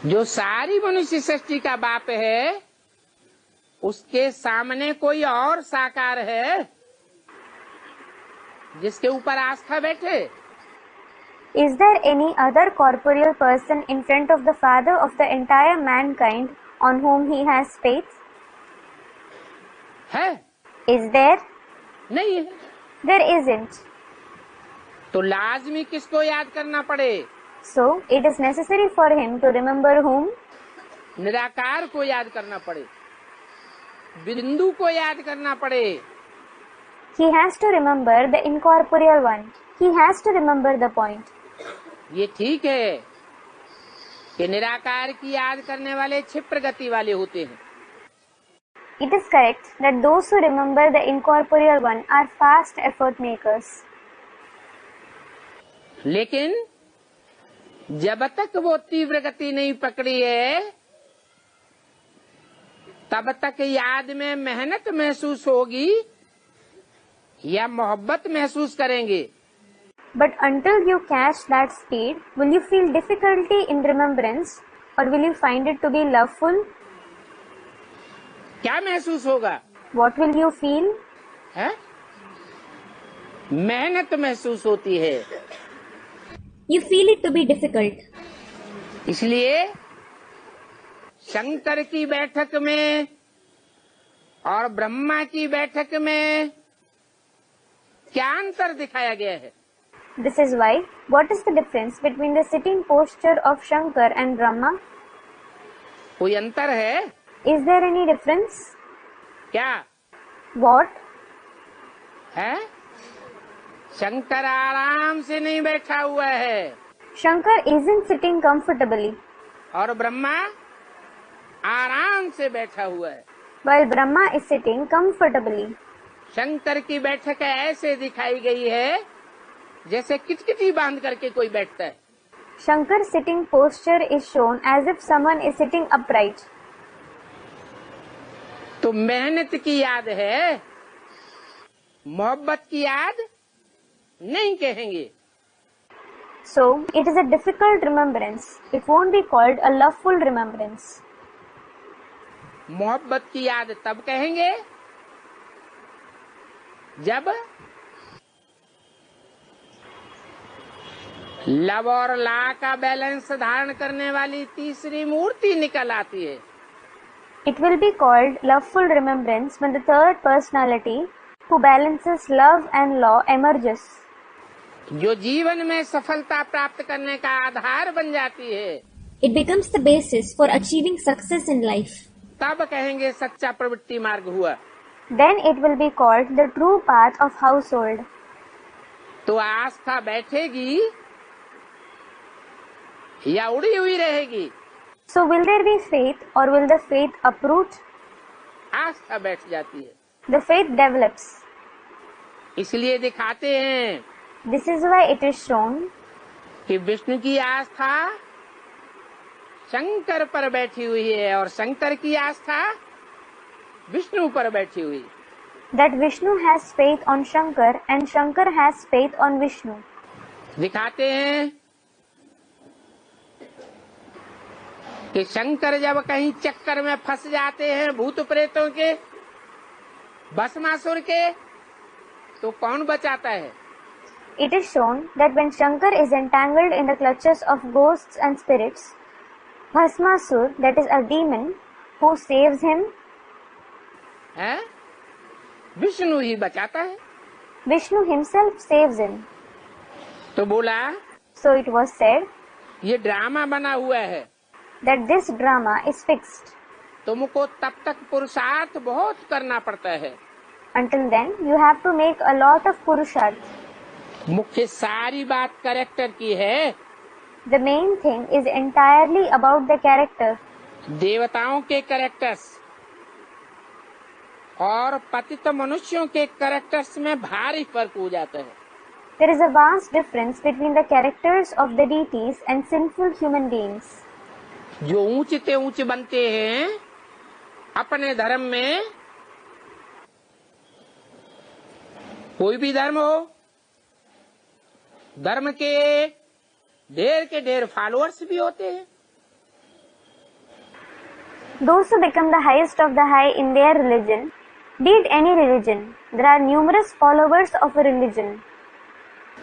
Speaker 2: जो सारी मनुष्य सृष्टि का बाप है, उसके सामने कोई और साकार है जिसके ऊपर आस्था बैठे?
Speaker 1: Is there any other corporeal person in front of the Father of the entire mankind on whom he has faith?
Speaker 2: है?
Speaker 1: Is there?
Speaker 2: नहीं है।
Speaker 1: There isn't.
Speaker 2: तो लाजमी किसको याद करना पड़े?
Speaker 1: So, it is necessary for him to remember whom?
Speaker 2: निराकार को याद करना पड़े, बिंदु को याद करना पड़े।
Speaker 1: He has to remember the incorporeal one. He has to remember the point.
Speaker 2: ये ठीक है कि निराकार की याद करने वाले क्षिप्र गति वाले होते हैं।
Speaker 1: It is correct that those who remember the incorporeal one are fast effort makers.
Speaker 2: लेकिन जब तक वो तीव्र गति नहीं पकड़ी है, तब तक याद में मेहनत महसूस होगी या मोहब्बत महसूस करेंगे?
Speaker 1: But until you catch that speed, will you feel difficulty in remembrance or will you find it to be loveful?
Speaker 2: क्या महसूस होगा?
Speaker 1: What will you feel?
Speaker 2: है? मेहनत महसूस होती है।
Speaker 3: You feel it to be difficult.
Speaker 2: इसलिए शंकर की बैठक में और ब्रह्मा की बैठक में क्या अंतर दिखाया गया है?
Speaker 1: This is why, what is the difference between the sitting posture of Shankar and Brahma?
Speaker 2: कोई अंतर है?
Speaker 1: Is there any difference?
Speaker 2: क्या
Speaker 1: What?
Speaker 2: है? शंकर आराम से नहीं बैठा हुआ है
Speaker 1: Shankar isn't sitting comfortably
Speaker 2: और ब्रह्मा आराम से बैठा हुआ है।
Speaker 1: while Brahma is sitting comfortably.
Speaker 2: Shankar की बैठक ऐसे दिखाई गई है जैसे किचकिची बांध करके कोई बैठता है।
Speaker 1: Shankar's sitting posture is shown as if someone is sitting upright.
Speaker 2: तो मेहनत की याद है, मोहब्बत की याद नहीं कहेंगे।
Speaker 1: So, it is a difficult remembrance. It won't be called a loveful remembrance.
Speaker 2: मोहब्बत की याद तब कहेंगे जब लव और ला का बैलेंस धारण करने वाली तीसरी मूर्ति निकल आती है।
Speaker 1: It will be called loveful remembrance when the third personality, who balances love and law, emerges.
Speaker 2: जो जीवन में सफलता प्राप्त करने का आधार बन जाती है,
Speaker 3: It becomes the basis for achieving success in life.
Speaker 2: तब कहेंगे सच्चा प्रवृत्ति मार्ग हुआ।
Speaker 1: Then it will be called the true path of household.
Speaker 2: तो आस्था बैठेगी या उड़ी हुई रहेगी?
Speaker 1: So will there be faith or will the faith uproot?
Speaker 2: आस्था बैठ जाती है।
Speaker 1: The faith develops.
Speaker 2: इसलिए दिखाते हैं
Speaker 1: This is why it is shown
Speaker 2: कि विष्णु की आस्था शंकर पर बैठी हुई है और शंकर की आस्था विष्णु पर बैठी हुई।
Speaker 1: that Vishnu has faith on Shankar and Shankar has faith on Vishnu.
Speaker 2: दिखाते हैं कि शंकर जब कहीं चक्कर में फंस जाते हैं भूत प्रेतों के, भस्मासुर के, तो कौन बचाता है?
Speaker 1: It is shown that when Shankar is entangled in the clutches of ghosts and spirits, Bhasmasur, that is a demon, who saves him?
Speaker 2: है? विष्णु ही बचाता है।
Speaker 1: Vishnu himself saves him.
Speaker 2: तो बोला
Speaker 1: So it was said
Speaker 2: ये drama बना हुआ है,
Speaker 1: that this drama is fixed.
Speaker 2: तुमको तब तक पुरुषार्थ बहुत करना पड़ता है।
Speaker 1: Until then, you have to make a lot of purusharth.
Speaker 2: मुख्य सारी बात कैरेक्टर की है।
Speaker 1: The main thing is entirely about the character.
Speaker 2: देवताओं के कैरेक्टर्स और पतित मनुष्यों के कैरेक्टर्स में भारी फर्क हो जाता है।
Speaker 1: There is a vast difference between the characters of the deities and sinful human beings.
Speaker 2: जो ऊंचे ऊंचे बनते हैं अपने धर्म में, कोई भी धर्म हो, धर्म के ढेर फॉलोअर्स भी होते हैं।
Speaker 1: Those who become the highest of the high in their religion, be it any religion, there are numerous followers of a religion.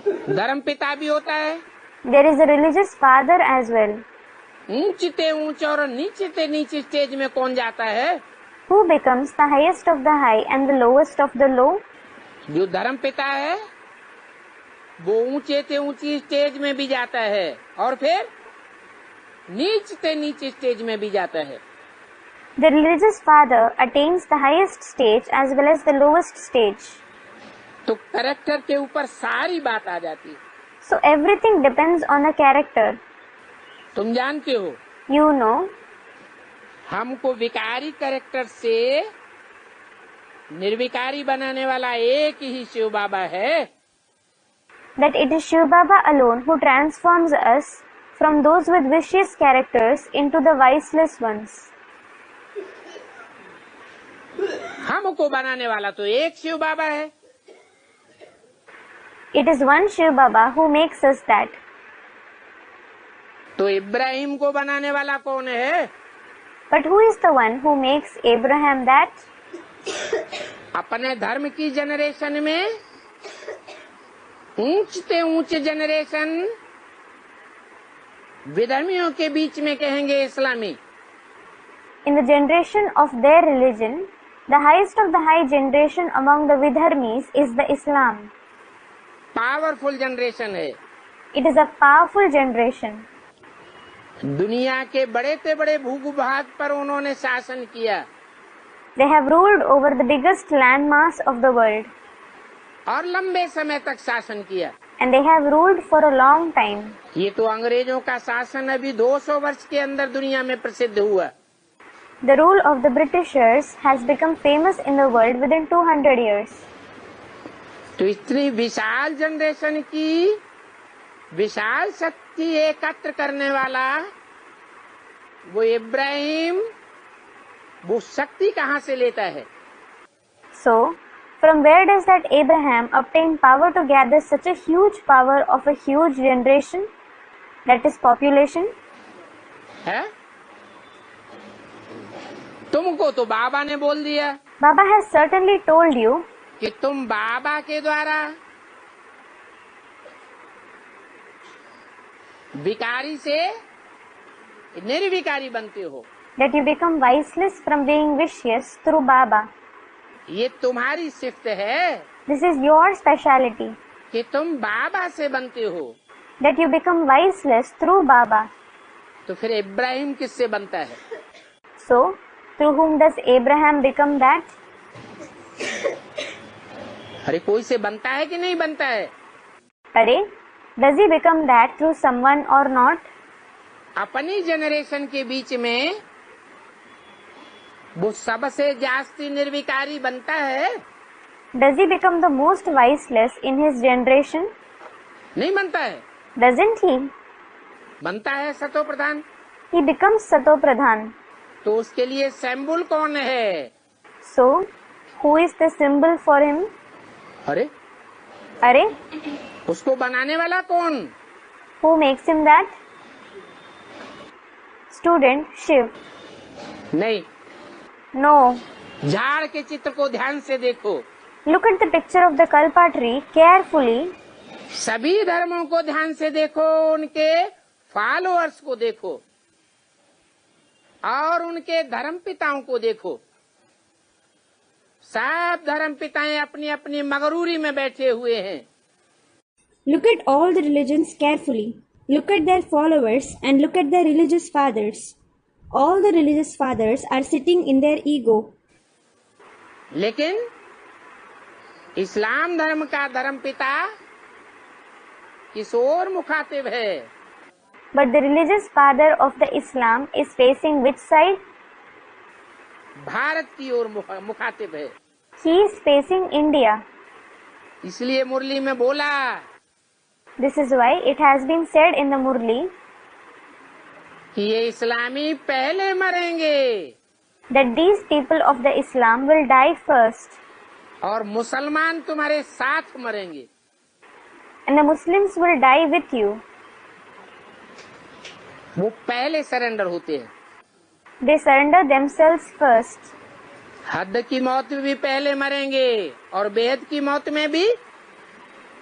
Speaker 2: धर्म पिता भी होता है।
Speaker 1: There is a religious father as well.
Speaker 2: ऊंचे ऊंचे और नीचे नीचे स्टेज में कौन जाता है?
Speaker 1: Who becomes the highest of the high and the lowest of the low?
Speaker 2: जो धर्म पिता है वो ऊंचे ऊंची स्टेज में भी जाता है और फिर नीचे नीचे स्टेज में भी जाता है।
Speaker 1: The religious father attains the highest stage as well as the lowest stage.
Speaker 2: तो कैरेक्टर के ऊपर सारी बात आ जाती है।
Speaker 1: So everything depends on the character.
Speaker 2: तुम जानते हो,
Speaker 1: You know,
Speaker 2: हमको विकारी कैरेक्टर से निर्विकारी बनाने वाला एक ही शिव बाबा है।
Speaker 1: that it is Shiv Baba alone who transforms us from those with vicious characters into the viceless ones.
Speaker 2: हमको बनाने वाला तो एक शिव बाबा है।
Speaker 1: It is one Shiv Baba who makes us that.
Speaker 2: तो इब्राहिम को बनाने वाला कौन है?
Speaker 1: But who is the one who makes Abraham that?
Speaker 2: अपने धर्म की जनरेशन में ऊंचे जनरेशन विधर्मियों के बीच में कहेंगे इस्लामी।
Speaker 1: In the generation of their religion, the highest of the high generation among the Vidharmis is the Islam.
Speaker 2: Powerful generation है।
Speaker 1: It is a powerful generation.
Speaker 2: दुनिया के बड़े से बड़े भूभाग पर उन्होंने शासन किया
Speaker 1: They have ruled over the biggest landmass of the world.
Speaker 2: और लंबे समय तक शासन किया।
Speaker 1: And they have ruled for a long time.
Speaker 2: ये तो अंग्रेजों का शासन अभी 200 वर्ष के अंदर दुनिया में प्रसिद्ध हुआ।
Speaker 1: The rule of the Britishers has become famous in the world within 200 years.
Speaker 2: तो इतनी विशाल जनरेशन की विशाल शक्ति एकत्र करने वाला वो इब्राहिम वो शक्ति कहाँ से लेता है?
Speaker 1: So, from where does that Abraham obtain power to gather such a huge power of a huge generation, that is population?
Speaker 2: है? तुमको तो बाबा ने बोल दिया
Speaker 1: Baba has certainly told you
Speaker 2: कि तुम बाबा के द्वारा विकारी से निर्विकारी बनते हो।
Speaker 1: that you become viceless from being vicious through Baba.
Speaker 2: ये तुम्हारी सिफ्त है
Speaker 1: This is your speciality,
Speaker 2: कि तुम बाबा से बनते हो।
Speaker 1: that you become viceless through Baba.
Speaker 2: तो फिर इब्राहिम किससे बनता है?
Speaker 1: So, through whom does Abraham become that?
Speaker 2: अरे कोई से बनता है कि नहीं बनता है?
Speaker 1: अरे, does he become that through someone or not?
Speaker 2: अपनी जनरेशन के बीच में वो सबसे जास्ती निर्विकारी बनता है?
Speaker 1: Does he become the most viceless in his generation?
Speaker 2: नहीं बनता है।
Speaker 1: Doesn't he?
Speaker 2: बनता है सतो प्रधान।
Speaker 1: He becomes Sato Pradhan.
Speaker 2: तो उसके लिए सिंबल कौन है?
Speaker 1: So, who is the symbol for him?
Speaker 2: अरे
Speaker 1: अरे,
Speaker 2: उसको बनाने वाला कौन?
Speaker 1: who makes him that? Student Shiv.
Speaker 2: नहीं,
Speaker 1: No.
Speaker 2: झाड़ के चित्र को ध्यान से देखो।
Speaker 1: Look at the picture of the Kalpa tree carefully.
Speaker 2: सभी धर्मों को ध्यान से देखो, उनके फॉलोअर्स को देखो और उनके धर्म पिताओं को देखो। सब धर्म पिताएं अपनी अपनी मगरूरी में बैठे हुए हैं।
Speaker 3: Look at all the religions carefully. Look at their followers and look at their religious fathers. All the religious fathers are sitting in their ego.
Speaker 2: लेकिन इस्लाम धर्म का धर्म पिता किस ओर मुखातिब है?
Speaker 1: But the religious father of the Islam is facing which side?
Speaker 2: Bharat की ओर मुखातिब है।
Speaker 1: He is facing India.
Speaker 2: इसलिए मुरली में बोला
Speaker 1: This is why it has been said in the Murli
Speaker 2: कि ये इस्लामी पहले मरेंगे
Speaker 1: that these people of the Islam will die first
Speaker 2: और मुसलमान तुम्हारे साथ मरेंगे।
Speaker 1: and the Muslims will die with you.
Speaker 2: वो पहले सरेंडर होते हैं।
Speaker 1: They surrender themselves first.
Speaker 2: हद की मौत में भी पहले मरेंगे और बेहद की मौत में भी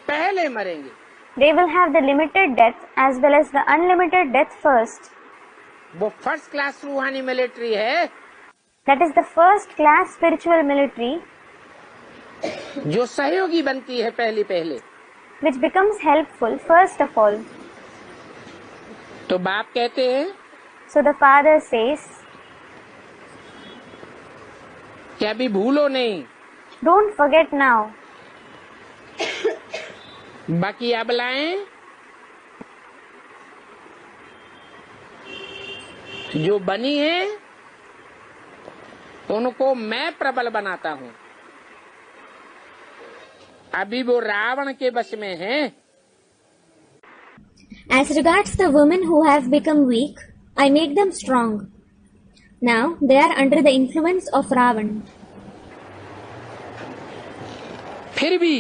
Speaker 2: पहले मरेंगे।
Speaker 1: They will have the limited death as well as the unlimited death first.
Speaker 2: वो फर्स्ट क्लास रूहानी मिलिट्री है
Speaker 1: That is the first class spiritual military
Speaker 2: जो सहयोगी बनती है पहले।
Speaker 1: which becomes helpful first of all.
Speaker 2: तो बाप कहते हैं
Speaker 1: So the father says,
Speaker 2: कि अभी भूलो नहीं,
Speaker 1: don't forget now.
Speaker 2: बाकी अबलाएं जो बनी है उनको मैं प्रबल बनाता हूँ। अभी वो रावण के वश में है।
Speaker 3: As regards the women who have become weak, I make them strong. Now they are under the influence of Ravan.
Speaker 2: फिर भी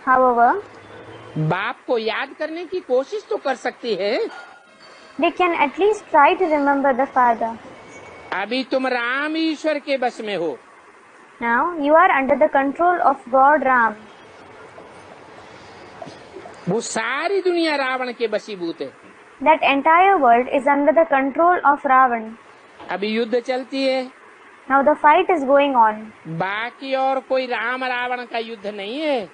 Speaker 1: However,
Speaker 2: बाप को याद करने की कोशिश तो कर सकती है।
Speaker 1: they can at least try to remember the father.
Speaker 2: अभी तुम राम ईश्वर के वश में हो।
Speaker 1: Now you are under the control of God Ram.
Speaker 2: वो सारी दुनिया रावण के वशीभूत है।
Speaker 1: That entire world is under the control of Ravan.
Speaker 2: अभी युद्ध चलती है।
Speaker 1: Now the fight is going on.
Speaker 2: बाकी और कोई राम रावण का युद्ध नहीं है।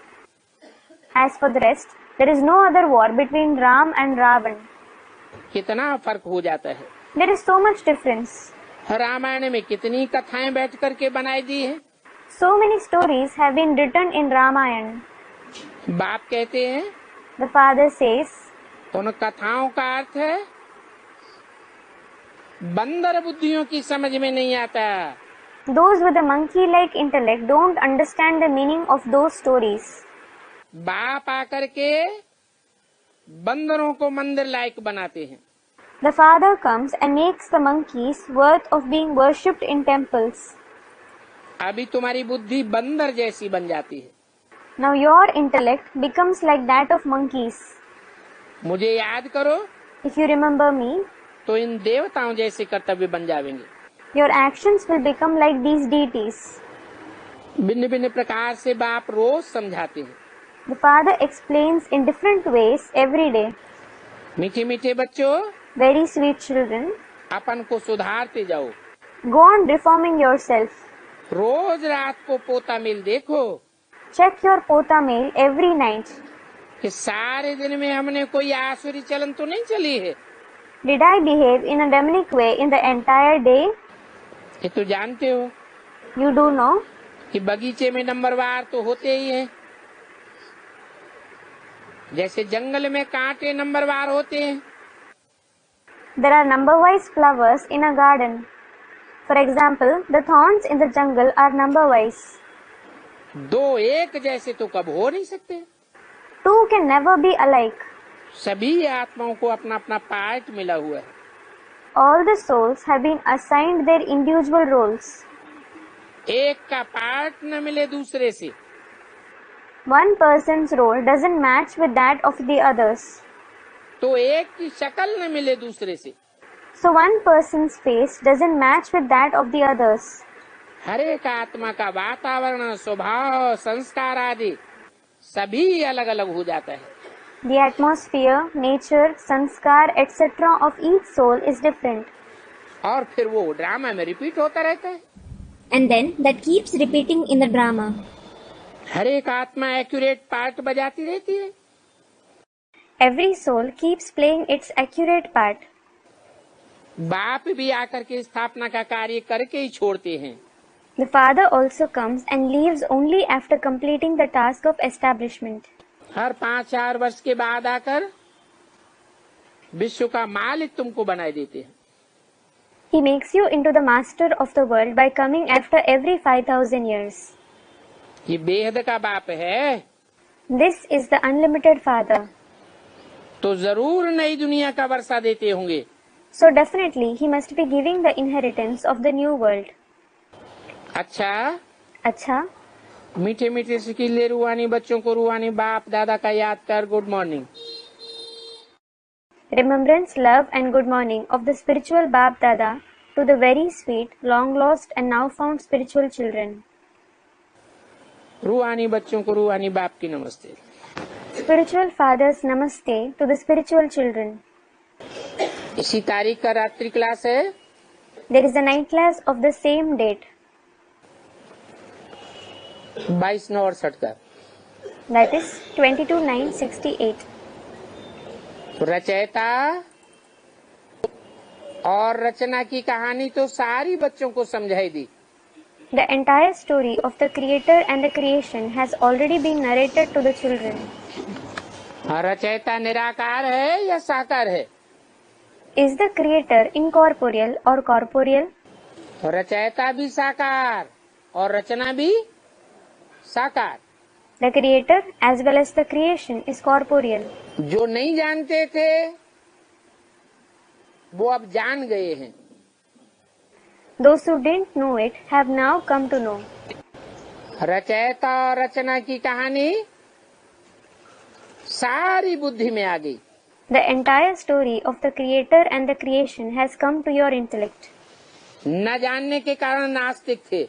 Speaker 1: As for the rest, there is no other war between Ram and Ravan.
Speaker 2: कितना फर्क हो जाता है।
Speaker 1: There is so much difference.
Speaker 2: Ramayan में कितनी कथाएं बैठ करके बनाई दी है।
Speaker 1: So many stories have been written in Ramayana.
Speaker 2: बाप कहते हैं
Speaker 1: The father says,
Speaker 2: उन कथाओं का अर्थ है बंदर बुद्धियों की समझ में नहीं आता।
Speaker 1: Those with a monkey-like intellect don't understand the meaning of those stories.
Speaker 2: बाप आकर के बंदरों को मंदिर लायक बनाते हैं।
Speaker 1: The father comes and makes the monkeys worth of being worshipped in temples.
Speaker 2: अभी तुम्हारी बुद्धि बंदर जैसी बन जाती है।
Speaker 1: Now your intellect becomes like that of monkeys.
Speaker 2: मुझे याद करो
Speaker 1: If you remember me,
Speaker 2: तो इन देवताओं जैसे कर्तव्य बन जाएंगे।
Speaker 1: your actions will become like these deities.
Speaker 2: भिन्न भिन्न प्रकार से बाप रोज समझाते हैं।
Speaker 1: The father explains in different ways every day.
Speaker 2: मीठे मीठे बच्चों,
Speaker 1: Very sweet children,
Speaker 2: अपन को सुधारते जाओ।
Speaker 1: go on reforming yourself.
Speaker 2: रोज रात को पोता मिल देखो
Speaker 1: Check your pota mail every night.
Speaker 2: कि सारे दिन में हमने कोई आसुरी चलन तो नहीं चली है।
Speaker 1: Did I behave in a demonic way in the entire day?
Speaker 2: ये तो जानते हो
Speaker 1: You do know.
Speaker 2: कि बगीचे में नंबरवार तो होते ही हैं। जैसे जंगल में कांटे नंबरवार होते हैं।
Speaker 1: There are number-wise flowers in a garden. For example, the thorns in the jungle are number-wise.
Speaker 2: दो एक जैसे तो कब हो नहीं सकते।
Speaker 1: Two can never be alike.
Speaker 2: सभी आत्माओं को अपना अपना पार्ट मिला हुआ है।
Speaker 1: All the souls have been assigned their individual roles.
Speaker 2: एक का पार्ट न मिले दूसरे से
Speaker 1: One person's role doesn't match with that of the others.
Speaker 2: तो एक की शक्ल न मिले दूसरे से।
Speaker 1: So one person's face doesn't match with that of the others.
Speaker 2: हर एक आत्मा का वातावरण, स्वभाव, संस्कार आदि सभी अलग अलग हो जाता है।
Speaker 1: The atmosphere, nature, sanskar, etc. of each soul is different.
Speaker 2: और फिर वो ड्रामा में रिपीट होता रहता है।
Speaker 3: And then that keeps repeating in the drama.
Speaker 2: हर एक आत्मा एक्यूरेट पार्ट बजाती रहती है।
Speaker 1: Every soul keeps playing its accurate part.
Speaker 2: बाप भी आकर के स्थापना का कार्य करके ही छोड़ते हैं।
Speaker 1: The father also comes and leaves only after completing the task of establishment.
Speaker 2: हर 5-4 वर्ष के बाद आकर विश्व का मालिक तुमको बनाए देते हैं।
Speaker 1: He makes you into the master of the world by coming after every 5,000 years.
Speaker 2: ये बेहद का बाप है
Speaker 1: This is the unlimited father.
Speaker 2: तो जरूर नई दुनिया का वर्षा देते होंगे।
Speaker 1: So definitely he must be giving the inheritance of the new world.
Speaker 2: अच्छा,
Speaker 1: अच्छा,
Speaker 2: मीठे मीठे सिकीले रूहानी बच्चों को रूहानी बाप दादा का याद कर good morning.
Speaker 1: remembrance, love and good morning of the spiritual Bap Dada to the very sweet, long lost and now found spiritual children.
Speaker 2: रूहानी बच्चों को रूहानी बाप की नमस्ते।
Speaker 1: Spiritual fathers namaste to the spiritual children.
Speaker 2: इसी तारीख का रात्रि क्लास है।
Speaker 1: There is a night class of the same date.
Speaker 2: 22/9/68 का।
Speaker 1: That is 22/9/68.
Speaker 2: रचयिता और रचना की कहानी तो सारी बच्चों को समझाई दी।
Speaker 1: The entire story of the creator and the creation has already been narrated to the children.
Speaker 2: रचयिता निराकार है या साकार है?
Speaker 1: Is the creator incorporeal or corporeal?
Speaker 2: रचयिता भी साकार और रचना भी साकार।
Speaker 1: The creator as well as the creation is corporeal.
Speaker 2: जो नहीं जानते थे वो अब जान गए हैं।
Speaker 1: Those who didn't know it have now come to know.
Speaker 2: रचयिता और रचना की कहानी सारी बुद्धि में आ गई।
Speaker 1: The entire story of the creator and the creation has come to your intellect.
Speaker 2: न जानने के कारण नास्तिक थे।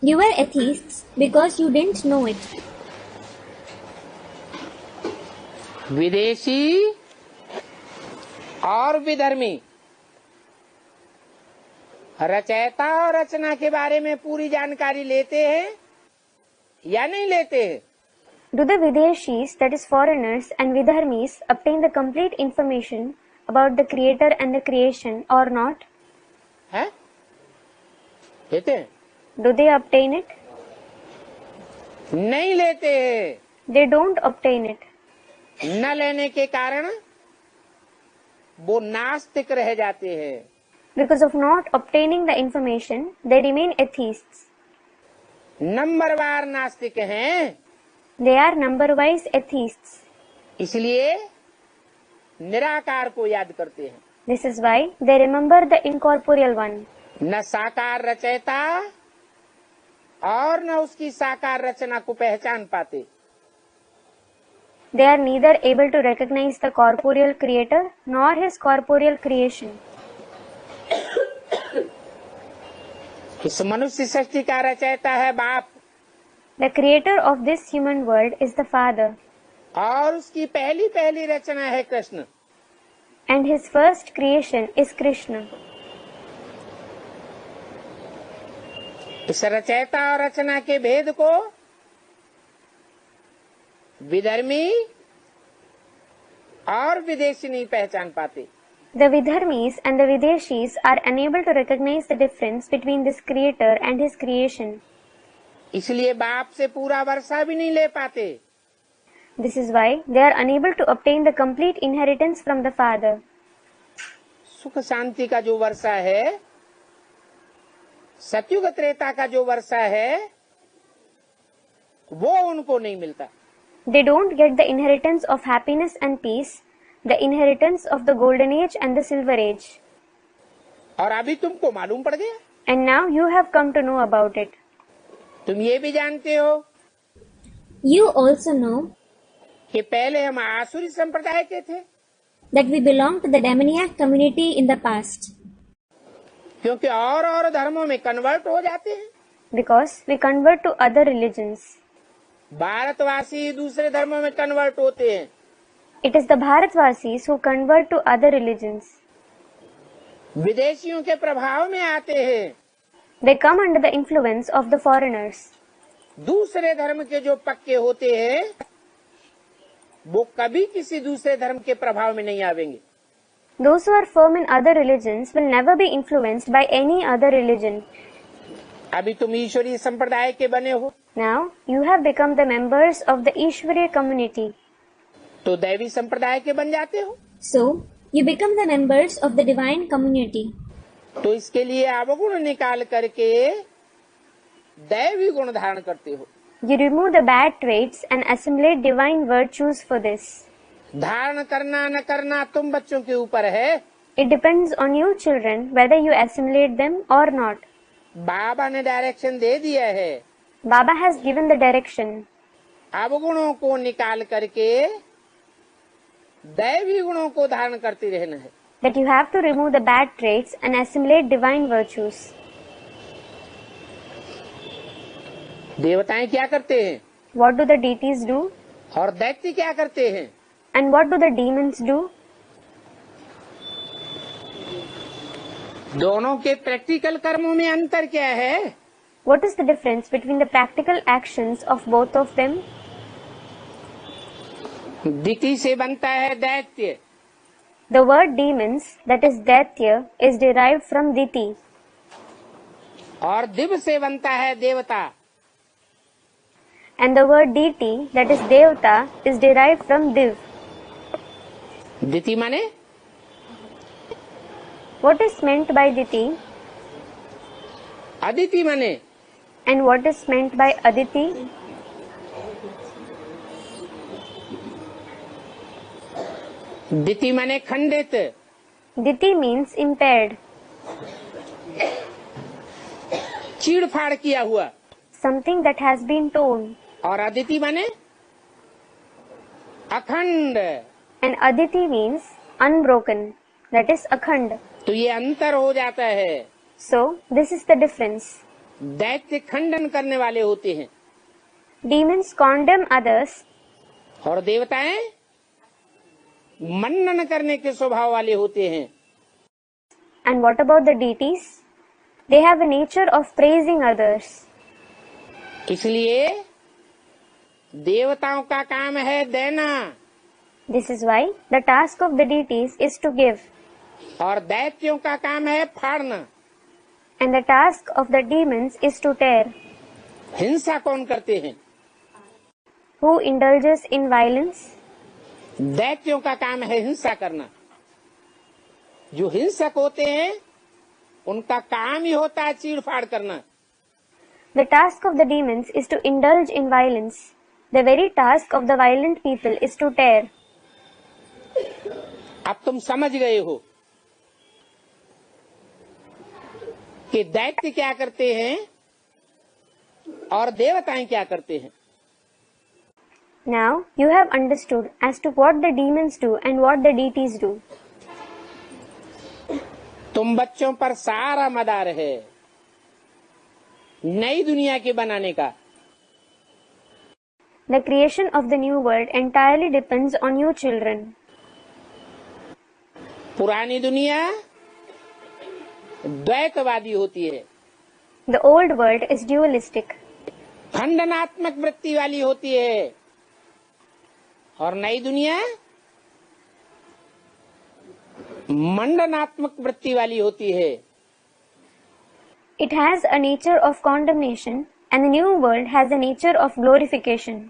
Speaker 3: You were atheists because you didn't know it.
Speaker 2: विदेशी और विधर्मी रचयिता और रचना के बारे में पूरी जानकारी लेते हैं या नहीं लेते हैं?
Speaker 1: Do the Videshis, that is foreigners, and Vidharmis obtain the complete information about the creator and the creation or not?
Speaker 2: है? लेते हैं?
Speaker 1: Do they obtain it?
Speaker 2: नहीं लेते हैं।
Speaker 1: They don't obtain it.
Speaker 2: न लेने के कारण वो नास्तिक रह जाते हैं।
Speaker 1: Because of not obtaining the information, they remain atheists.
Speaker 2: नंबरवार नास्तिक हैं,
Speaker 1: They are number-wise atheists.
Speaker 2: इसलिए निराकार को याद करते हैं।
Speaker 1: This is why they remember the incorporeal one.
Speaker 2: न साकार रचयिता और न उसकी साकार रचना को पहचान पाते।
Speaker 1: They are neither able to recognize the corporeal creator nor his corporeal creation.
Speaker 2: इस मनुष्य सृष्टि का रचयिता है बाप,
Speaker 1: The creator of this human world is the Father,
Speaker 2: और उसकी पहली पहली रचना है Krishna.
Speaker 1: and his first creation is Krishna.
Speaker 2: इस रचयिता और रचना के भेद को विधर्मी और विदेशी नहीं पहचान पाते।
Speaker 1: The Vidharmis and the Videshis are unable to recognize the difference between this creator and his creation.
Speaker 2: इसलिए बाप से पूरा वर्षा भी नहीं ले पाते।
Speaker 1: This is why they are unable to obtain the complete inheritance from the Father.
Speaker 2: सुख शांति का जो वर्षा है, सतयुग त्रेता का जो वर्षा है, वो उनको नहीं मिलता।
Speaker 1: They don't get the inheritance of happiness and peace, the inheritance of the golden age and the silver age.
Speaker 2: और अभी तुमको मालूम पड़ गया,
Speaker 1: And now you have come to know about it.
Speaker 2: तुम ये भी जानते हो
Speaker 3: You also know
Speaker 2: कि पहले हम आसुरी संप्रदाय के थे,
Speaker 3: that we belong to the demoniac community in the past.
Speaker 2: क्योंकि और धर्मों में कन्वर्ट हो जाते हैं।
Speaker 1: Because we convert to other religions.
Speaker 2: भारतवासी दूसरे धर्मों में कन्वर्ट होते हैं।
Speaker 1: It is the Bharatvasis who convert to other religions.
Speaker 2: विदेशियों के प्रभाव में आते हैं।
Speaker 1: They come under the influence of the foreigners.
Speaker 2: दूसरे धर्म के जो पक्के होते हैं, वो कभी किसी दूसरे धर्म के प्रभाव में नहीं आवेंगे।
Speaker 1: Those who are firm in other religions will never be influenced by any other religion.
Speaker 2: अभी तुम ईश्वरीय संप्रदाय के बने हो,
Speaker 1: Now you have become the members of the Ishwariya community.
Speaker 2: तो दैवी संप्रदाय के बन जाते हो।
Speaker 3: So, you become the members of the divine community.
Speaker 2: तो इसके लिए अवगुण निकाल करके दैवी गुण धारण करते हो।
Speaker 1: You remove the bad traits and assimilate divine virtues for this.
Speaker 2: धारण करना न करना तुम बच्चों के ऊपर है।
Speaker 1: It depends on you children whether you assimilate them or not.
Speaker 2: बाबा ने डायरेक्शन दे दिया है।
Speaker 1: Baba has given the direction.
Speaker 2: अवगुणों को निकाल करके दैवी गुणों को धारण करते रहना है।
Speaker 1: That you have to remove the bad traits and assimilate divine virtues.
Speaker 2: देवताएं क्या करते हैं
Speaker 1: What do the deities do?
Speaker 2: और दैत्य क्या करते हैं?
Speaker 1: And what do the demons do?
Speaker 2: दोनों के प्रैक्टिकल कर्मों में अंतर क्या है?
Speaker 1: What is the difference between the practical actions of both of them?
Speaker 2: दिति से बनता है दैत्य,
Speaker 1: The word demons, that is Daitya, is derived from Diti.
Speaker 2: और दिव से बनता है देवता।
Speaker 1: And the word Diti, that is Devata, is derived from Div.
Speaker 2: दिति माने
Speaker 1: What is meant by Diti?
Speaker 2: Aditi माने
Speaker 1: And what is meant by Aditi?
Speaker 2: दिति माने खंडित,
Speaker 1: Diti means impaired,
Speaker 2: चीड़ फाड़ किया हुआ।
Speaker 1: something that has been torn.
Speaker 2: और अदिति माने अखंड।
Speaker 1: And Aditi means unbroken, that is Akhand.
Speaker 2: तो ये अंतर हो जाता है।
Speaker 1: So, this is the difference.
Speaker 2: दैत्य खंडन करने वाले होते हैं
Speaker 1: Demons condemn others,
Speaker 2: और देवताएं मनन करने के स्वभाव वाले होते हैं।
Speaker 1: and what about the deities? They have a nature of praising others.
Speaker 2: इसलिए देवताओं का काम है देना
Speaker 1: This is why the task of the deities is to give,
Speaker 2: और दैत्यों का काम है फाड़ना।
Speaker 1: and the task of the demons is to tear.
Speaker 2: हिंसा कौन करते हैं?
Speaker 1: Who indulges in violence?
Speaker 2: दैत्यों का काम है हिंसा करना। जो हिंसक होते हैं उनका काम ही होता है चीड़-फाड़ करना।
Speaker 1: The task of the demons is to indulge in violence. The very task of the violent people is to tear.
Speaker 2: अब तुम समझ गए हो कि दैत्य क्या करते हैं और देवताएं क्या करते हैं।
Speaker 1: Now you have understood as to what the demons do and what the deities do.
Speaker 2: तुम बच्चों पर सारा मदार है नई दुनिया के बनाने का।
Speaker 1: The creation of the new world entirely depends on you children.
Speaker 2: पुरानी दुनिया द्वैतवादी होती है,
Speaker 1: The old world is dualistic.
Speaker 2: खंडनात्मक वृत्ति वाली होती है, और नई दुनिया मंडनात्मक वृत्ति वाली होती है।
Speaker 1: It has a nature of condemnation and the new world has a nature of glorification.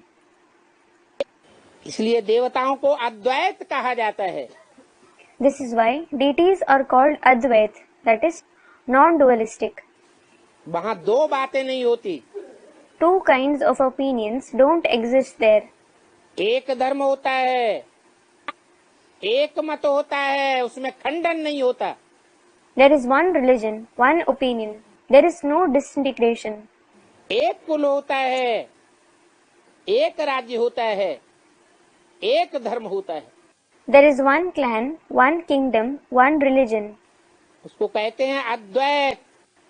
Speaker 2: इसलिए देवताओं को अद्वैत कहा जाता है।
Speaker 1: This is why deities are called Advait, that is non-dualistic.
Speaker 2: वहाँ दो बातें नहीं होती,
Speaker 1: Two kinds of opinions don't exist there.
Speaker 2: एक धर्म होता है, एक मत होता है, उसमें खंडन नहीं होता।
Speaker 1: There is one religion, one opinion. There is no disintegration.
Speaker 2: एक कुल होता है, एक राज्य होता है, एक धर्म होता है।
Speaker 1: There is one clan, one kingdom, one religion.
Speaker 2: उसको कहते हैं अद्वैत।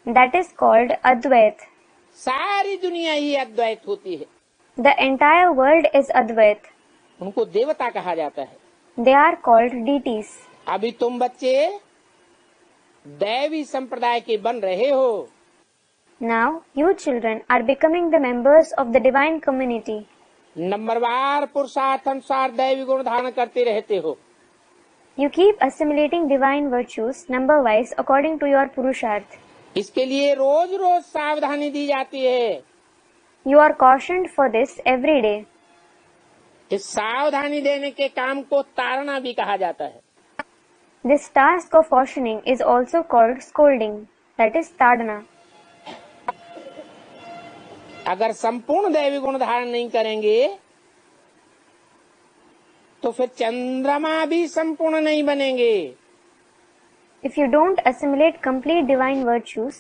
Speaker 1: That is called Advait.
Speaker 2: सारी दुनिया ही अद्वैत होती है।
Speaker 1: The entire world is Advait.
Speaker 2: उनको देवता कहा जाता है।
Speaker 1: They are called deities.
Speaker 2: अभी तुम बच्चे दैवी संप्रदाय के बन रहे हो।
Speaker 1: Now you children are becoming the members of the divine community.
Speaker 2: नंबरवार पुरुषार्थ अनुसार दैवी गुण धारण करते रहते हो।
Speaker 1: You keep assimilating divine virtues number wise according to your purusharth.
Speaker 2: इसके लिए रोज रोज सावधानी दी जाती है।
Speaker 1: You are cautioned for this every day.
Speaker 2: इस सावधानी देने के काम को ताड़ना भी कहा जाता है।
Speaker 1: This task of cautioning is also called scolding, that is tadana.
Speaker 2: अगर संपूर्ण दैवी गुण धारण नहीं करेंगे तो फिर चंद्रमा भी संपूर्ण नहीं बनेंगे।
Speaker 1: If you don't assimilate complete divine virtues,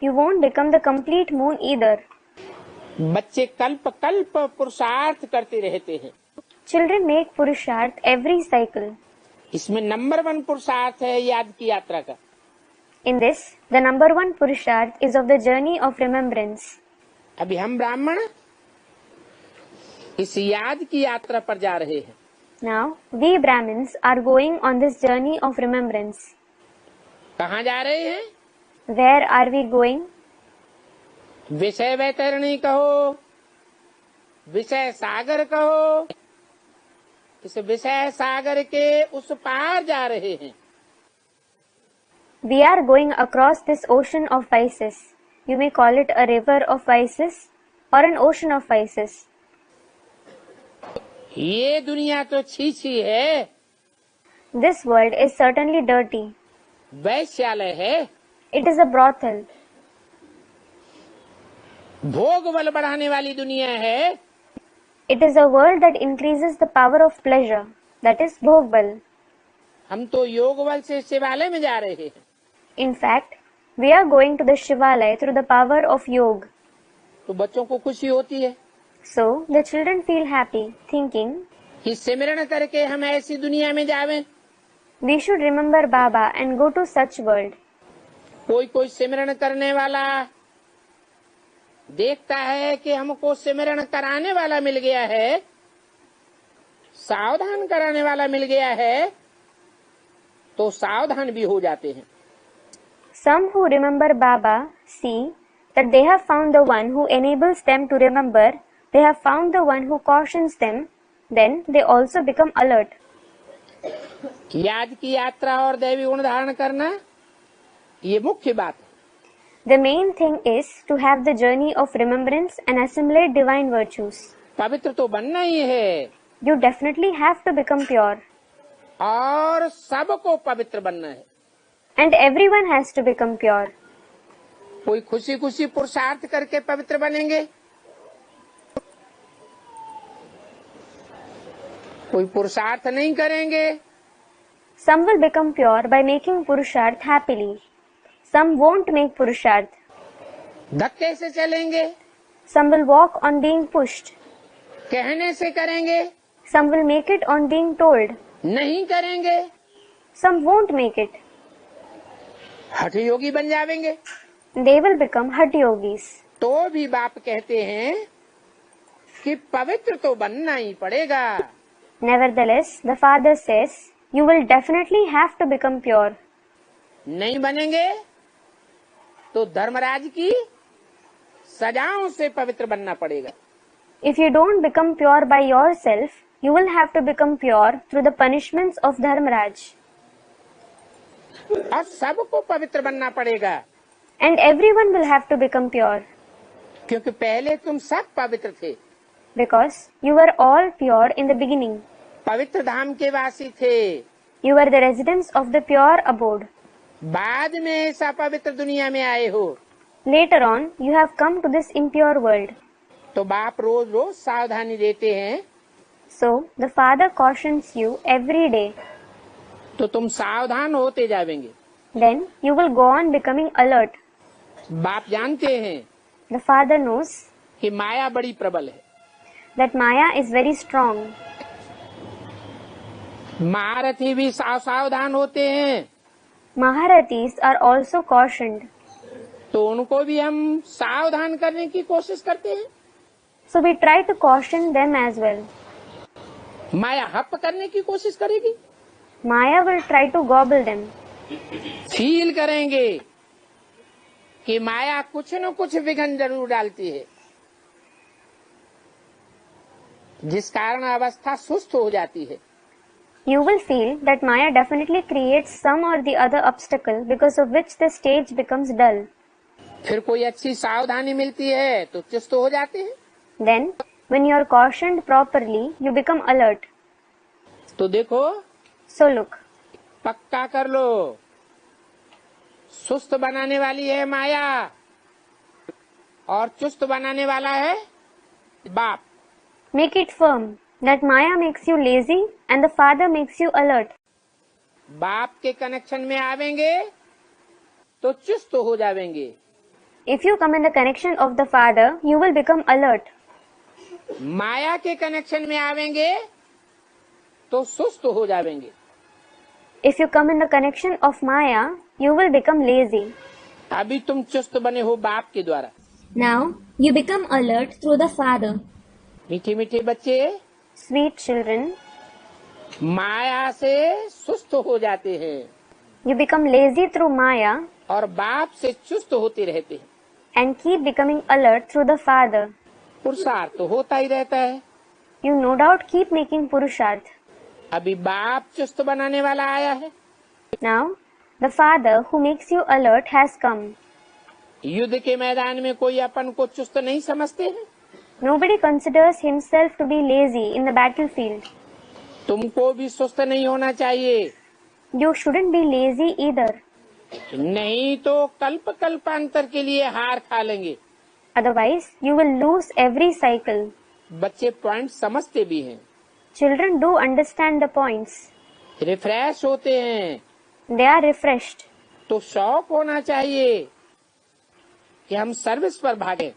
Speaker 1: you won't become the complete moon either.
Speaker 2: बच्चे कल्प कल्प पुरुषार्थ करते रहते हैं।
Speaker 1: Children make purusharth every cycle.
Speaker 2: इसमें नंबर 1 पुरुषार्थ है याद की यात्रा का।
Speaker 1: In this, the number one purusharth is of the journey of remembrance.
Speaker 2: अभी हम ब्राह्मण इस याद की यात्रा पर जा रहे हैं।
Speaker 1: Now, we Brahmins are going on this journey of remembrance.
Speaker 2: कहाँ जा रहे हैं?
Speaker 1: Where are we going?
Speaker 2: विषय वैतरणी कहो, विषय सागर कहो, इस विषय सागर के उस पार जा रहे हैं।
Speaker 1: We are going across this ocean of vices. You may call it a river of vices or an ocean of vices.
Speaker 2: ये दुनिया तो छी है।
Speaker 1: This world is certainly dirty.
Speaker 2: वैश्यालय है।
Speaker 1: It is a brothel.
Speaker 2: भोग बल बढ़ाने वाली दुनिया है।
Speaker 1: It is a world that increases the power of pleasure, that is Bhogbal.
Speaker 2: हम तो योग बल से शिवालय में जा रहे हैं।
Speaker 1: In fact, we are going to the Shivalaya through the power of Yoga.
Speaker 2: तो बच्चों को खुशी होती है।
Speaker 1: So, the children feel happy, thinking,
Speaker 2: कि सिमरण करके हम ऐसी दुनिया में जावें।
Speaker 1: we should remember Baba and go to such world.
Speaker 2: कोई सिमरण करने वाला देखता है कि हमको सिमरण कराने वाला मिल गया है, सावधान कराने वाला मिल गया है, तो सावधान भी हो जाते हैं।
Speaker 1: Some who remember Baba see that they have found the one who enables them to remember, they have found the one who cautions them, then they also become alert.
Speaker 2: याद की यात्रा और दैवी गुण धारण करना ये मुख्य बात है।
Speaker 1: The main thing is to have the journey of remembrance and assimilate divine virtues.
Speaker 2: पवित्र तो बनना ही है।
Speaker 1: You definitely have to become pure.
Speaker 2: और सबको पवित्र बनना है।
Speaker 1: And everyone has to become pure.
Speaker 2: कोई खुशी खुशी पुरुषार्थ करके पवित्र बनेंगे, कोई पुरुषार्थ नहीं करेंगे।
Speaker 1: Some will become pure by making Purusharth happily. Some won't make Purusharth.
Speaker 2: धक्के से चलेंगे,
Speaker 1: Some will walk on being pushed.
Speaker 2: कहने से करेंगे,
Speaker 1: Some will make it on being told.
Speaker 2: नहीं करेंगे,
Speaker 1: Some won't make it.
Speaker 2: हठ योगी बन जाएंगे।
Speaker 1: They will become Hatha Yogis.
Speaker 2: तो भी बाप कहते हैं कि पवित्र तो बनना ही पड़ेगा।
Speaker 1: Nevertheless, the father says, you will definitely have to become pure.
Speaker 2: नहीं बनेंगे तो धर्मराज की सजाओं से पवित्र बनना पड़ेगा।
Speaker 1: If you don't become pure by yourself, you will have to become pure through the punishments of Dharmaraj.
Speaker 2: और सबको पवित्र बनना पड़ेगा,
Speaker 1: And everyone will have to become pure.
Speaker 2: क्योंकि पहले तुम सब पवित्र थे,
Speaker 1: Because you were all pure in the beginning.
Speaker 2: पवित्र धाम के वासी थे,
Speaker 1: You were the residents of the pure abode.
Speaker 2: बाद में ऐसा पवित्र दुनिया में आए हो।
Speaker 1: Later on, you have come to this impure world.
Speaker 2: तो बाप रोज रोज सावधानी देते हैं,
Speaker 1: So, the father cautions you every day.
Speaker 2: तो तुम सावधान होते जाएंगे।
Speaker 1: Then, you will go on becoming alert.
Speaker 2: बाप जानते हैं
Speaker 1: The father knows
Speaker 2: कि माया बड़ी प्रबल है।
Speaker 1: that Maya is very strong.
Speaker 2: महारथी भी सावधान होते हैं,
Speaker 1: Maharathis are also cautioned.
Speaker 2: तो उनको भी हम सावधान करने की कोशिश करते हैं।
Speaker 1: So we try to caution them as well.
Speaker 2: माया हप करने की कोशिश करेगी,
Speaker 1: Maya will try to gobble them.
Speaker 2: Feel करेंगे कि माया कुछ न कुछ विघ्न जरूर डालती है, जिस कारण अवस्था सुस्त हो जाती है।
Speaker 1: You will feel that Maya definitely creates some or the other obstacle because of which the stage becomes dull.
Speaker 2: फिर कोई अच्छी सावधानी मिलती है तो चुस्त हो जाते हैं।
Speaker 1: Then, when you are cautioned properly, you become alert.
Speaker 2: तो देखो,
Speaker 1: So look,
Speaker 2: पक्का कर लो, सुस्त बनाने वाली है माया और चुस्त बनाने वाला है बाप।
Speaker 1: make it firm that Maya makes you lazy and the father makes you alert.
Speaker 2: बाप के कनेक्शन में आवेंगे तो चुस्त हो जाएंगे,
Speaker 1: If you come in the connection of the father, you will become alert.
Speaker 2: माया के कनेक्शन में आवेंगे तो सुस्त हो जाएंगे।
Speaker 1: If you come in the connection of Maya, you will become lazy.
Speaker 2: अभी तुम चुस्त बने हो बाप के द्वारा।
Speaker 3: Now you become alert through the Father.
Speaker 2: मीठे मीठे बच्चे
Speaker 1: Sweet children,
Speaker 2: माया से सुस्त हो जाते हैं
Speaker 1: you become lazy through Maya
Speaker 2: और बाप से चुस्त होते रहते हैं।
Speaker 1: and keep becoming alert through the father.
Speaker 2: पुरुषार्थ तो होता ही रहता है।
Speaker 1: You no doubt keep making Purusharth.
Speaker 2: अभी बाप चुस्त बनाने वाला आया है।
Speaker 1: Now, the father who makes you alert has come.
Speaker 2: युद्ध के मैदान में कोई अपन को चुस्त नहीं समझते हैं।
Speaker 1: Nobody considers himself to be lazy in the battlefield.
Speaker 2: तुमको भी सुस्त नहीं होना चाहिए,
Speaker 1: You shouldn't be lazy either.
Speaker 2: नहीं तो कल्प कल्पांतर के लिए हार खा लेंगे।
Speaker 1: Otherwise, you will lose every cycle.
Speaker 2: बच्चे पॉइंट समझते भी हैं,
Speaker 1: Children do understand the points.
Speaker 2: Refresh होते हैं।
Speaker 1: They are refreshed.
Speaker 2: तो शौक होना चाहिए कि हम सर्विस पर भागे।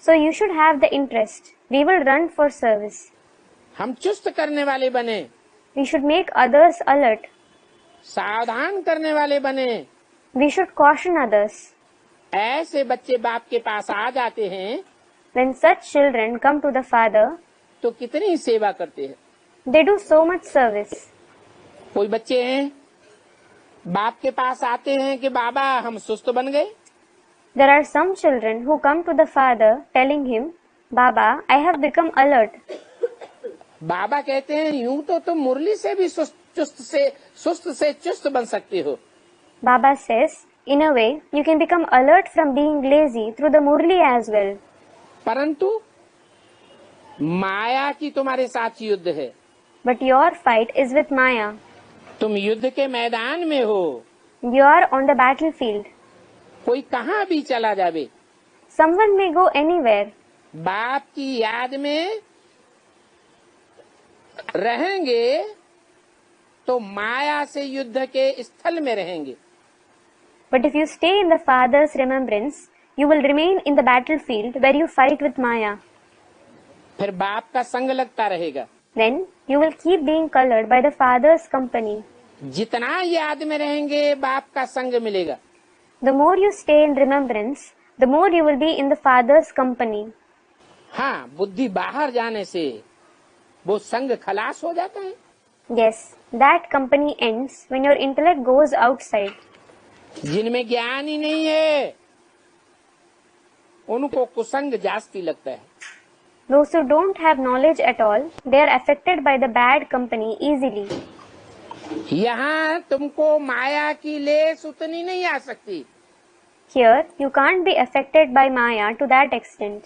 Speaker 1: So you should have the interest. We will run for service.
Speaker 2: हम चुस्त करने वाले बने,
Speaker 1: We should make others alert.
Speaker 2: सावधान करने वाले बने।
Speaker 1: We should caution others.
Speaker 2: ऐसे बच्चे बाप के पास आ जाते हैं
Speaker 1: When such children come to the father,
Speaker 2: तो कितनी सेवा करते हैं।
Speaker 1: they do so much service.
Speaker 2: कोई बच्चे हैं बाप के पास आते हैं कि बाबा हम सुस्त बन गए।
Speaker 1: There are some children who come to the father telling him, Baba, I have become alert.
Speaker 2: बाबा कहते हैं यूं तो तुम मुरली से भी सुस्त से चुस्त बन सकते हो।
Speaker 1: Baba says, in a way, you can become alert from being lazy through the murli as well.
Speaker 2: परंतु माया की तुम्हारे साथ युद्ध है।
Speaker 1: But your fight is with Maya.
Speaker 2: तुम युद्ध के मैदान में हो,
Speaker 1: You are on the battlefield.
Speaker 2: कोई कहाँ भी चला जावे,
Speaker 1: Someone may go anywhere.
Speaker 2: बाप की याद में रहेंगे तो माया से युद्ध के स्थल में रहेंगे।
Speaker 1: But if you stay in the Father's remembrance, you will remain in the battlefield where you fight with Maya.
Speaker 2: फिर बाप का संग लगता रहेगा।
Speaker 1: Then you will keep being colored by the Father's company.
Speaker 2: जितना याद में रहेंगे बाप का संग मिलेगा।
Speaker 1: The more you stay in remembrance, the more you will be in the Father's company.
Speaker 2: हाँ, बुद्धि बाहर जाने से वो संग खलास हो जाता है।
Speaker 1: Yes, that company ends when your intellect goes outside.
Speaker 2: जिनमें ज्ञान ही नहीं है उनको कुसंग जास्ती लगता है।
Speaker 1: Those who don't have knowledge at all, they are affected by the bad company easily.
Speaker 2: यहाँ तुमको माया की लेस उतनी नहीं आ सकती।
Speaker 1: Here, you can't be affected by Maya to that extent.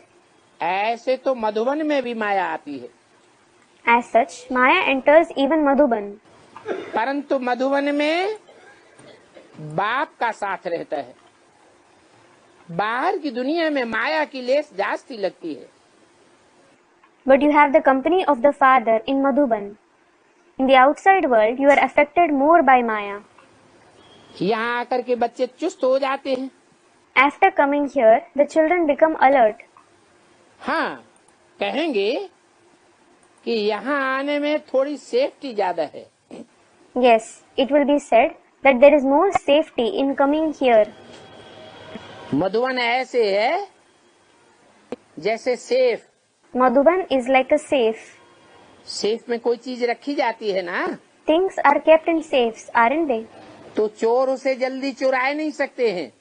Speaker 2: ऐसे तो मधुबन में भी माया आती है,
Speaker 1: As such, Maya enters even Madhuban.
Speaker 2: परंतु मधुबन में बाप का साथ रहता है। बाहर की दुनिया में माया की लेस जास्ती लगती है।
Speaker 1: But you have the company of the Father in Madhuban. In the outside world, you are affected more by Maya.
Speaker 2: यहाँ आकर के बच्चे चुस्त हो जाते हैं।
Speaker 1: After coming here, the children become alert.
Speaker 2: हाँ, कहेंगे कि यहाँ आने में थोड़ी सेफ्टी ज्यादा है।
Speaker 1: Yes, it will be said that there is more safety in coming here.
Speaker 2: Madhuban ऐसे है जैसे safe.
Speaker 1: Madhuban is like a safe.
Speaker 2: Safe में कोई चीज रखी जाती है ना,
Speaker 1: Things are kept in safes, aren't they?
Speaker 2: तो चोर उसे जल्दी चुरा नहीं सकते हैं।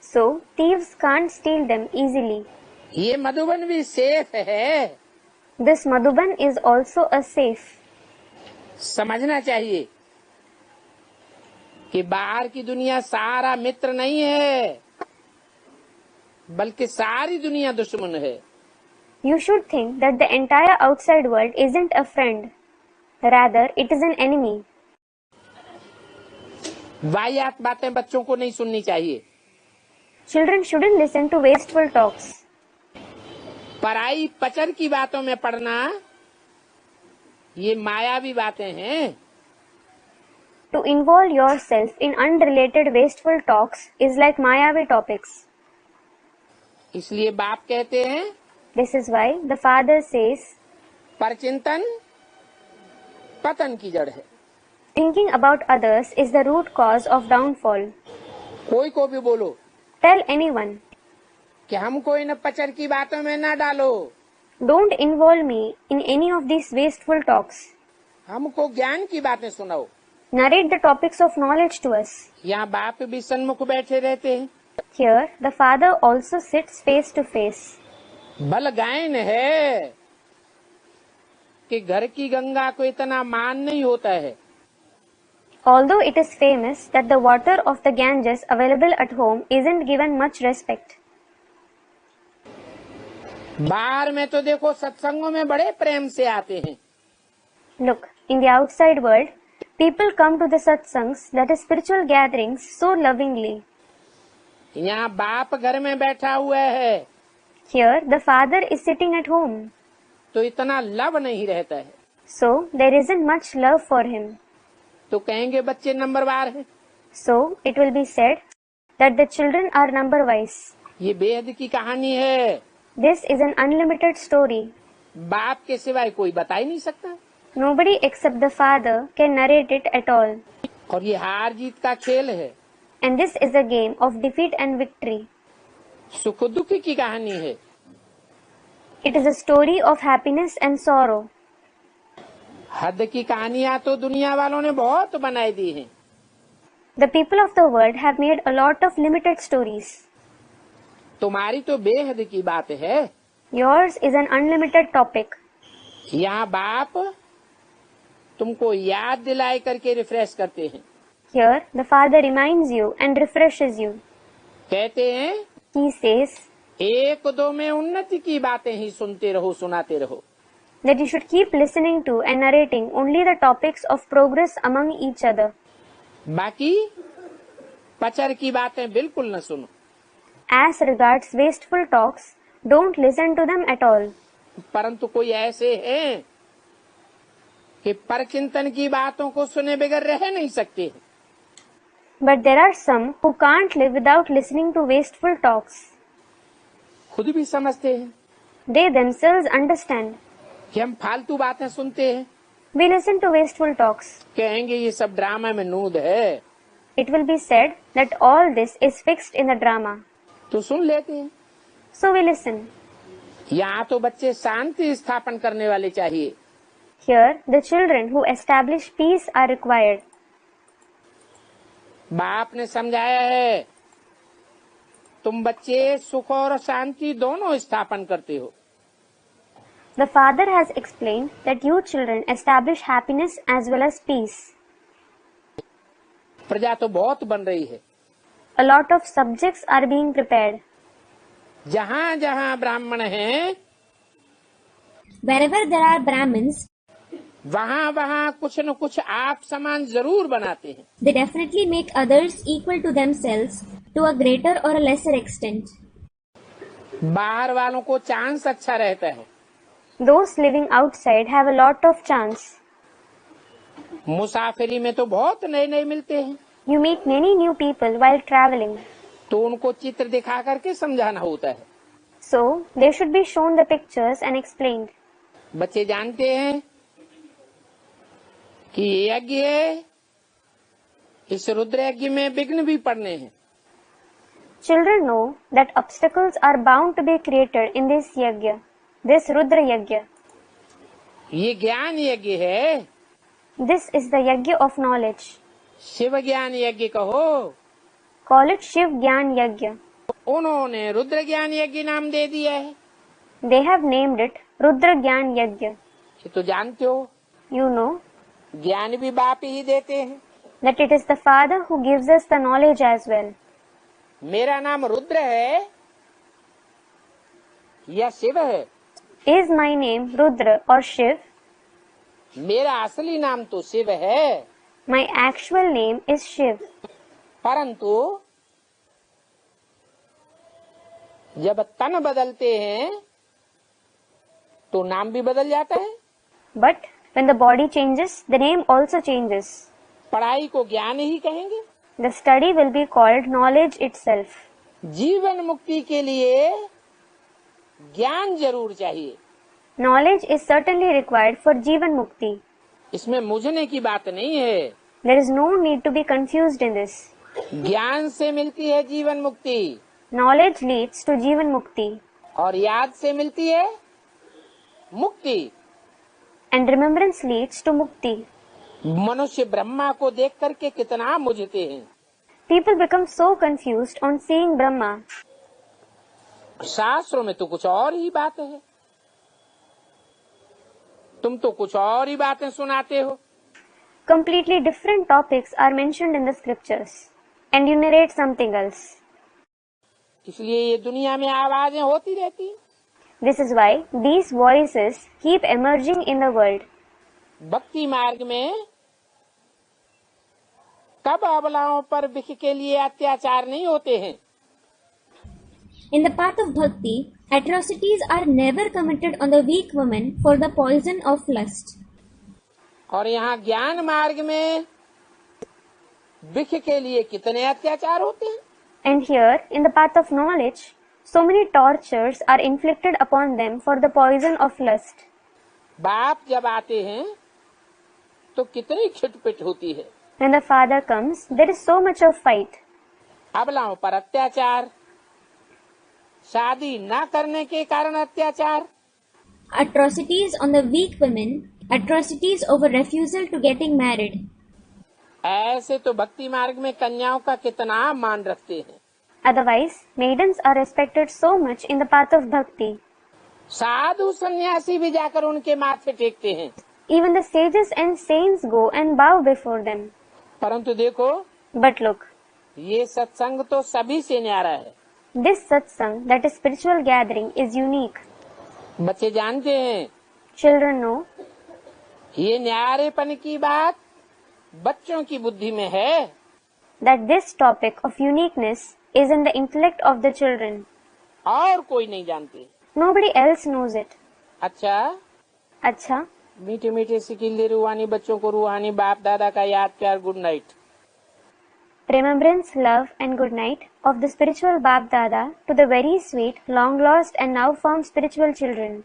Speaker 1: So, thieves can't steal them easily.
Speaker 2: ये मधुबन भी सेफ है।
Speaker 1: This Madhuban is also a safe.
Speaker 2: समझना चाहिए कि बाहर की दुनिया सारा मित्र नहीं है, बल्कि सारी दुनिया दुश्मन है।
Speaker 1: You should think that the entire outside world isn't a friend. Rather, it is an enemy.
Speaker 2: वाहियात बातें बच्चों को नहीं सुननी चाहिए।
Speaker 1: Children shouldn't listen to wasteful talks.
Speaker 2: पराई पचर की बातों में पड़ना ये मायावी बातें हैं।
Speaker 1: To involve yourself in unrelated wasteful talks is like Mayavi topics.
Speaker 2: इसलिए बाप कहते हैं,
Speaker 1: This is why the Father says,
Speaker 2: परचिंतन पतन की जड़ है।
Speaker 1: thinking about others is the root cause of downfall.
Speaker 2: कोई को भी बोलो
Speaker 1: Tell anyone,
Speaker 2: कि हमको इन पचर की बातों में ना डालो,
Speaker 1: don't involve me in any of these wasteful talks.
Speaker 2: हमको ज्ञान की बातें सुनाओ।
Speaker 1: Narrate the topics of knowledge to us.
Speaker 2: यहाँ बाप भी सन्मुख बैठे रहते हैं।
Speaker 1: Here, the Father also sits face to face.
Speaker 2: बल गायन है कि घर की गंगा को इतना मान नहीं होता है।
Speaker 1: Although it is famous that the water of the Ganges available at home isn't given much respect.
Speaker 2: बाहर में तो देखो सत्संगों में बड़े प्रेम से आते हैं।
Speaker 1: Look, in the outside world, people come to the satsangs, that is spiritual gatherings, so lovingly.
Speaker 2: यहाँ बाप घर में बैठा हुआ है
Speaker 1: Here, the Father is sitting at home.
Speaker 2: तो इतना लव नहीं रहता है।
Speaker 1: So, there isn't much love for him.
Speaker 2: तो कहेंगे बच्चे नंबरवार हैं।
Speaker 1: So, it will be said that the children are number-wise.
Speaker 2: ये बेहद की कहानी है।
Speaker 1: This is an unlimited story.
Speaker 2: बाप के सिवाय कोई बता ही नहीं सकता।
Speaker 1: Nobody except the Father can narrate it at all.
Speaker 2: और ये हार जीत का खेल है।
Speaker 1: And this is a game of defeat and victory.
Speaker 2: सुख दुख की कहानी है।
Speaker 1: It is a story of happiness and sorrow.
Speaker 2: हद की कहानियां तो दुनिया वालों ने बहुत बनाई दी हैं।
Speaker 1: The people of the world have made a lot of limited stories.
Speaker 2: तुम्हारी तो बेहद की बात है।
Speaker 1: Yours is an unlimited topic.
Speaker 2: यहाँ बाप तुमको याद दिलाए करके रिफ्रेश करते हैं।
Speaker 1: Here, the Father reminds you and refreshes you.
Speaker 2: कहते हैं
Speaker 1: He says
Speaker 2: एक दो में उन्नति की बातें ही सुनते रहो, सुनाते रहो।
Speaker 1: that you should keep listening to and narrating only the topics of progress among each other.
Speaker 2: बाकी पचर की बातें बिल्कुल न सुनो।
Speaker 1: As regards wasteful talks, don't listen to them at all.
Speaker 2: परंतु कोई ऐसे हैं कि परचिंतन की बातों को सुने बगैर रह नहीं सकते।
Speaker 1: But there are some who can't live without listening to wasteful talks.
Speaker 2: खुद भी समझते हैं
Speaker 1: They themselves understand.
Speaker 2: कि हम फालतू बातें सुनते हैं,
Speaker 1: We listen to wasteful talks.
Speaker 2: कहेंगे ये सब ड्रामा में नूद है,
Speaker 1: It will be said that all this is fixed in the drama.
Speaker 2: तो सुन लेते हैं।
Speaker 1: So we listen.
Speaker 2: यहाँ तो बच्चे शांति स्थापन करने वाले चाहिए।
Speaker 1: Here, the children who establish peace are required.
Speaker 2: बाप ने समझाया है, तुम बच्चे सुख और शांति दोनों स्थापन करते हो।
Speaker 1: The father has explained that you children establish happiness as well as peace.
Speaker 2: प्रजा तो बहुत बन रही है।
Speaker 1: A lot of subjects are being prepared.
Speaker 2: जहाँ जहाँ ब्राह्मण हैं,
Speaker 3: Wherever there are Brahmins,
Speaker 2: वहाँ वहाँ कुछ न कुछ आप समान जरूर बनाते हैं।
Speaker 3: they definitely make others equal to themselves to a greater or a lesser extent.
Speaker 2: बाहर वालों को चांस अच्छा रहता है,
Speaker 1: Those living outside have a lot of chance.
Speaker 2: मुसाफिरी में तो बहुत नए नए मिलते हैं,
Speaker 1: You meet many new people while traveling.
Speaker 2: तो उनको चित्र दिखा करके समझाना होता है।
Speaker 1: So, they should be shown the pictures and explained.
Speaker 2: बच्चे जानते हैं कि ये यज्ञ है, इस रुद्र यज्ञ में विघ्न भी पड़ने हैं।
Speaker 1: Children know that obstacles are bound to be created in this yajna, this Rudra yajna.
Speaker 2: ये ज्ञान यज्ञ है,
Speaker 1: This is the yajna of knowledge.
Speaker 2: Shiv ज्ञान यज्ञ कहो।
Speaker 1: Call it Shiv Gyan Yajna.
Speaker 2: उन्होंने रुद्र ज्ञान यज्ञ नाम दे दिया है।
Speaker 1: They have named it Rudra Gyan Yajna.
Speaker 2: ये तो जानते हो,
Speaker 1: You know
Speaker 2: ज्ञान भी बाप ही देते हैं।
Speaker 1: that it is the Father who gives us the knowledge as well.
Speaker 2: मेरा नाम रुद्र है या शिव है?
Speaker 1: Is my name Rudra or Shiv?
Speaker 2: मेरा असली नाम तो शिव है,
Speaker 1: My actual name is Shiv.
Speaker 2: परंतु जब तन बदलते हैं तो नाम भी बदल जाता है।
Speaker 1: But when the body changes, the name also changes.
Speaker 2: पढ़ाई को ज्ञान ही कहेंगे।
Speaker 1: The study will be called knowledge itself.
Speaker 2: जीवन मुक्ति के लिए ज्ञान जरूर चाहिए।
Speaker 1: Knowledge is certainly required for Jivan Mukti.
Speaker 2: इसमें मुझने की बात नहीं है।
Speaker 1: There is no need to be confused in this.
Speaker 2: ज्ञान से मिलती है जीवन मुक्ति,
Speaker 1: Knowledge leads to Jivan Mukti
Speaker 2: और याद से मिलती है मुक्ति।
Speaker 1: and remembrance leads to Mukti.
Speaker 2: मनुष्य ब्रह्मा को देख करके कितना मुझते हैं।
Speaker 1: People become so confused on seeing Brahma.
Speaker 2: शास्त्रों में तो कुछ और ही बात है, तुम तो कुछ और ही बातें सुनाते हो।
Speaker 1: Completely different topics are mentioned in the scriptures and you narrate something else.
Speaker 2: इसलिए ये दुनिया में आवाजें होती रहती हैं।
Speaker 1: This is why these voices keep emerging in the world.
Speaker 2: भक्ति मार्ग में कब अबलाओं पर विख के लिए अत्याचार नहीं होते हैं।
Speaker 3: In the path of bhakti, atrocities are never committed on the weak woman for the poison of lust.
Speaker 2: और यहाँ ज्ञान मार्ग में विख के लिए कितने अत्याचार होते हैं।
Speaker 1: And here, in the path of knowledge, so many tortures are inflicted upon them for the poison of lust.
Speaker 2: बाप जब आते हैं तो कितनी खिटपिट होती है।
Speaker 1: When the father comes, there is so much of fight.
Speaker 2: अबलाओं पर अत्याचार, शादी न करने के कारण अत्याचार,
Speaker 3: Atrocities on the weak women, atrocities over refusal to getting married.
Speaker 2: ऐसे तो भक्ति मार्ग में कन्याओं का कितना मान रखते हैं।
Speaker 1: Otherwise, maidens are respected so much in the path of bhakti.
Speaker 2: साधु सन्यासी भी जाकर उनके माथे टेकते हैं।
Speaker 1: Even the sages and saints go and bow before them.
Speaker 2: परंतु देखो,
Speaker 1: But look,
Speaker 2: ये सत्संग तो सभी से न्यारा है।
Speaker 1: this satsang, that is spiritual gathering, is unique.
Speaker 2: बच्चे जानते हैं,
Speaker 1: Children know
Speaker 2: ये न्यारेपन की बात बच्चों की बुद्धि में है,
Speaker 1: that this topic of uniqueness is in the intellect of the children.
Speaker 2: और कोई नहीं जानते।
Speaker 1: Nobody else knows it. अच्छा,
Speaker 2: मीठे मीठे सिकिल्ले रूहानी बच्चों को रूहानी बाप दादा का याद प्यार good night.
Speaker 1: remembrance, love and good night of the spiritual Bap Dada to the very sweet, long lost and now found spiritual children.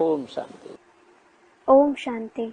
Speaker 2: Om Shanti.
Speaker 1: Om Shanti.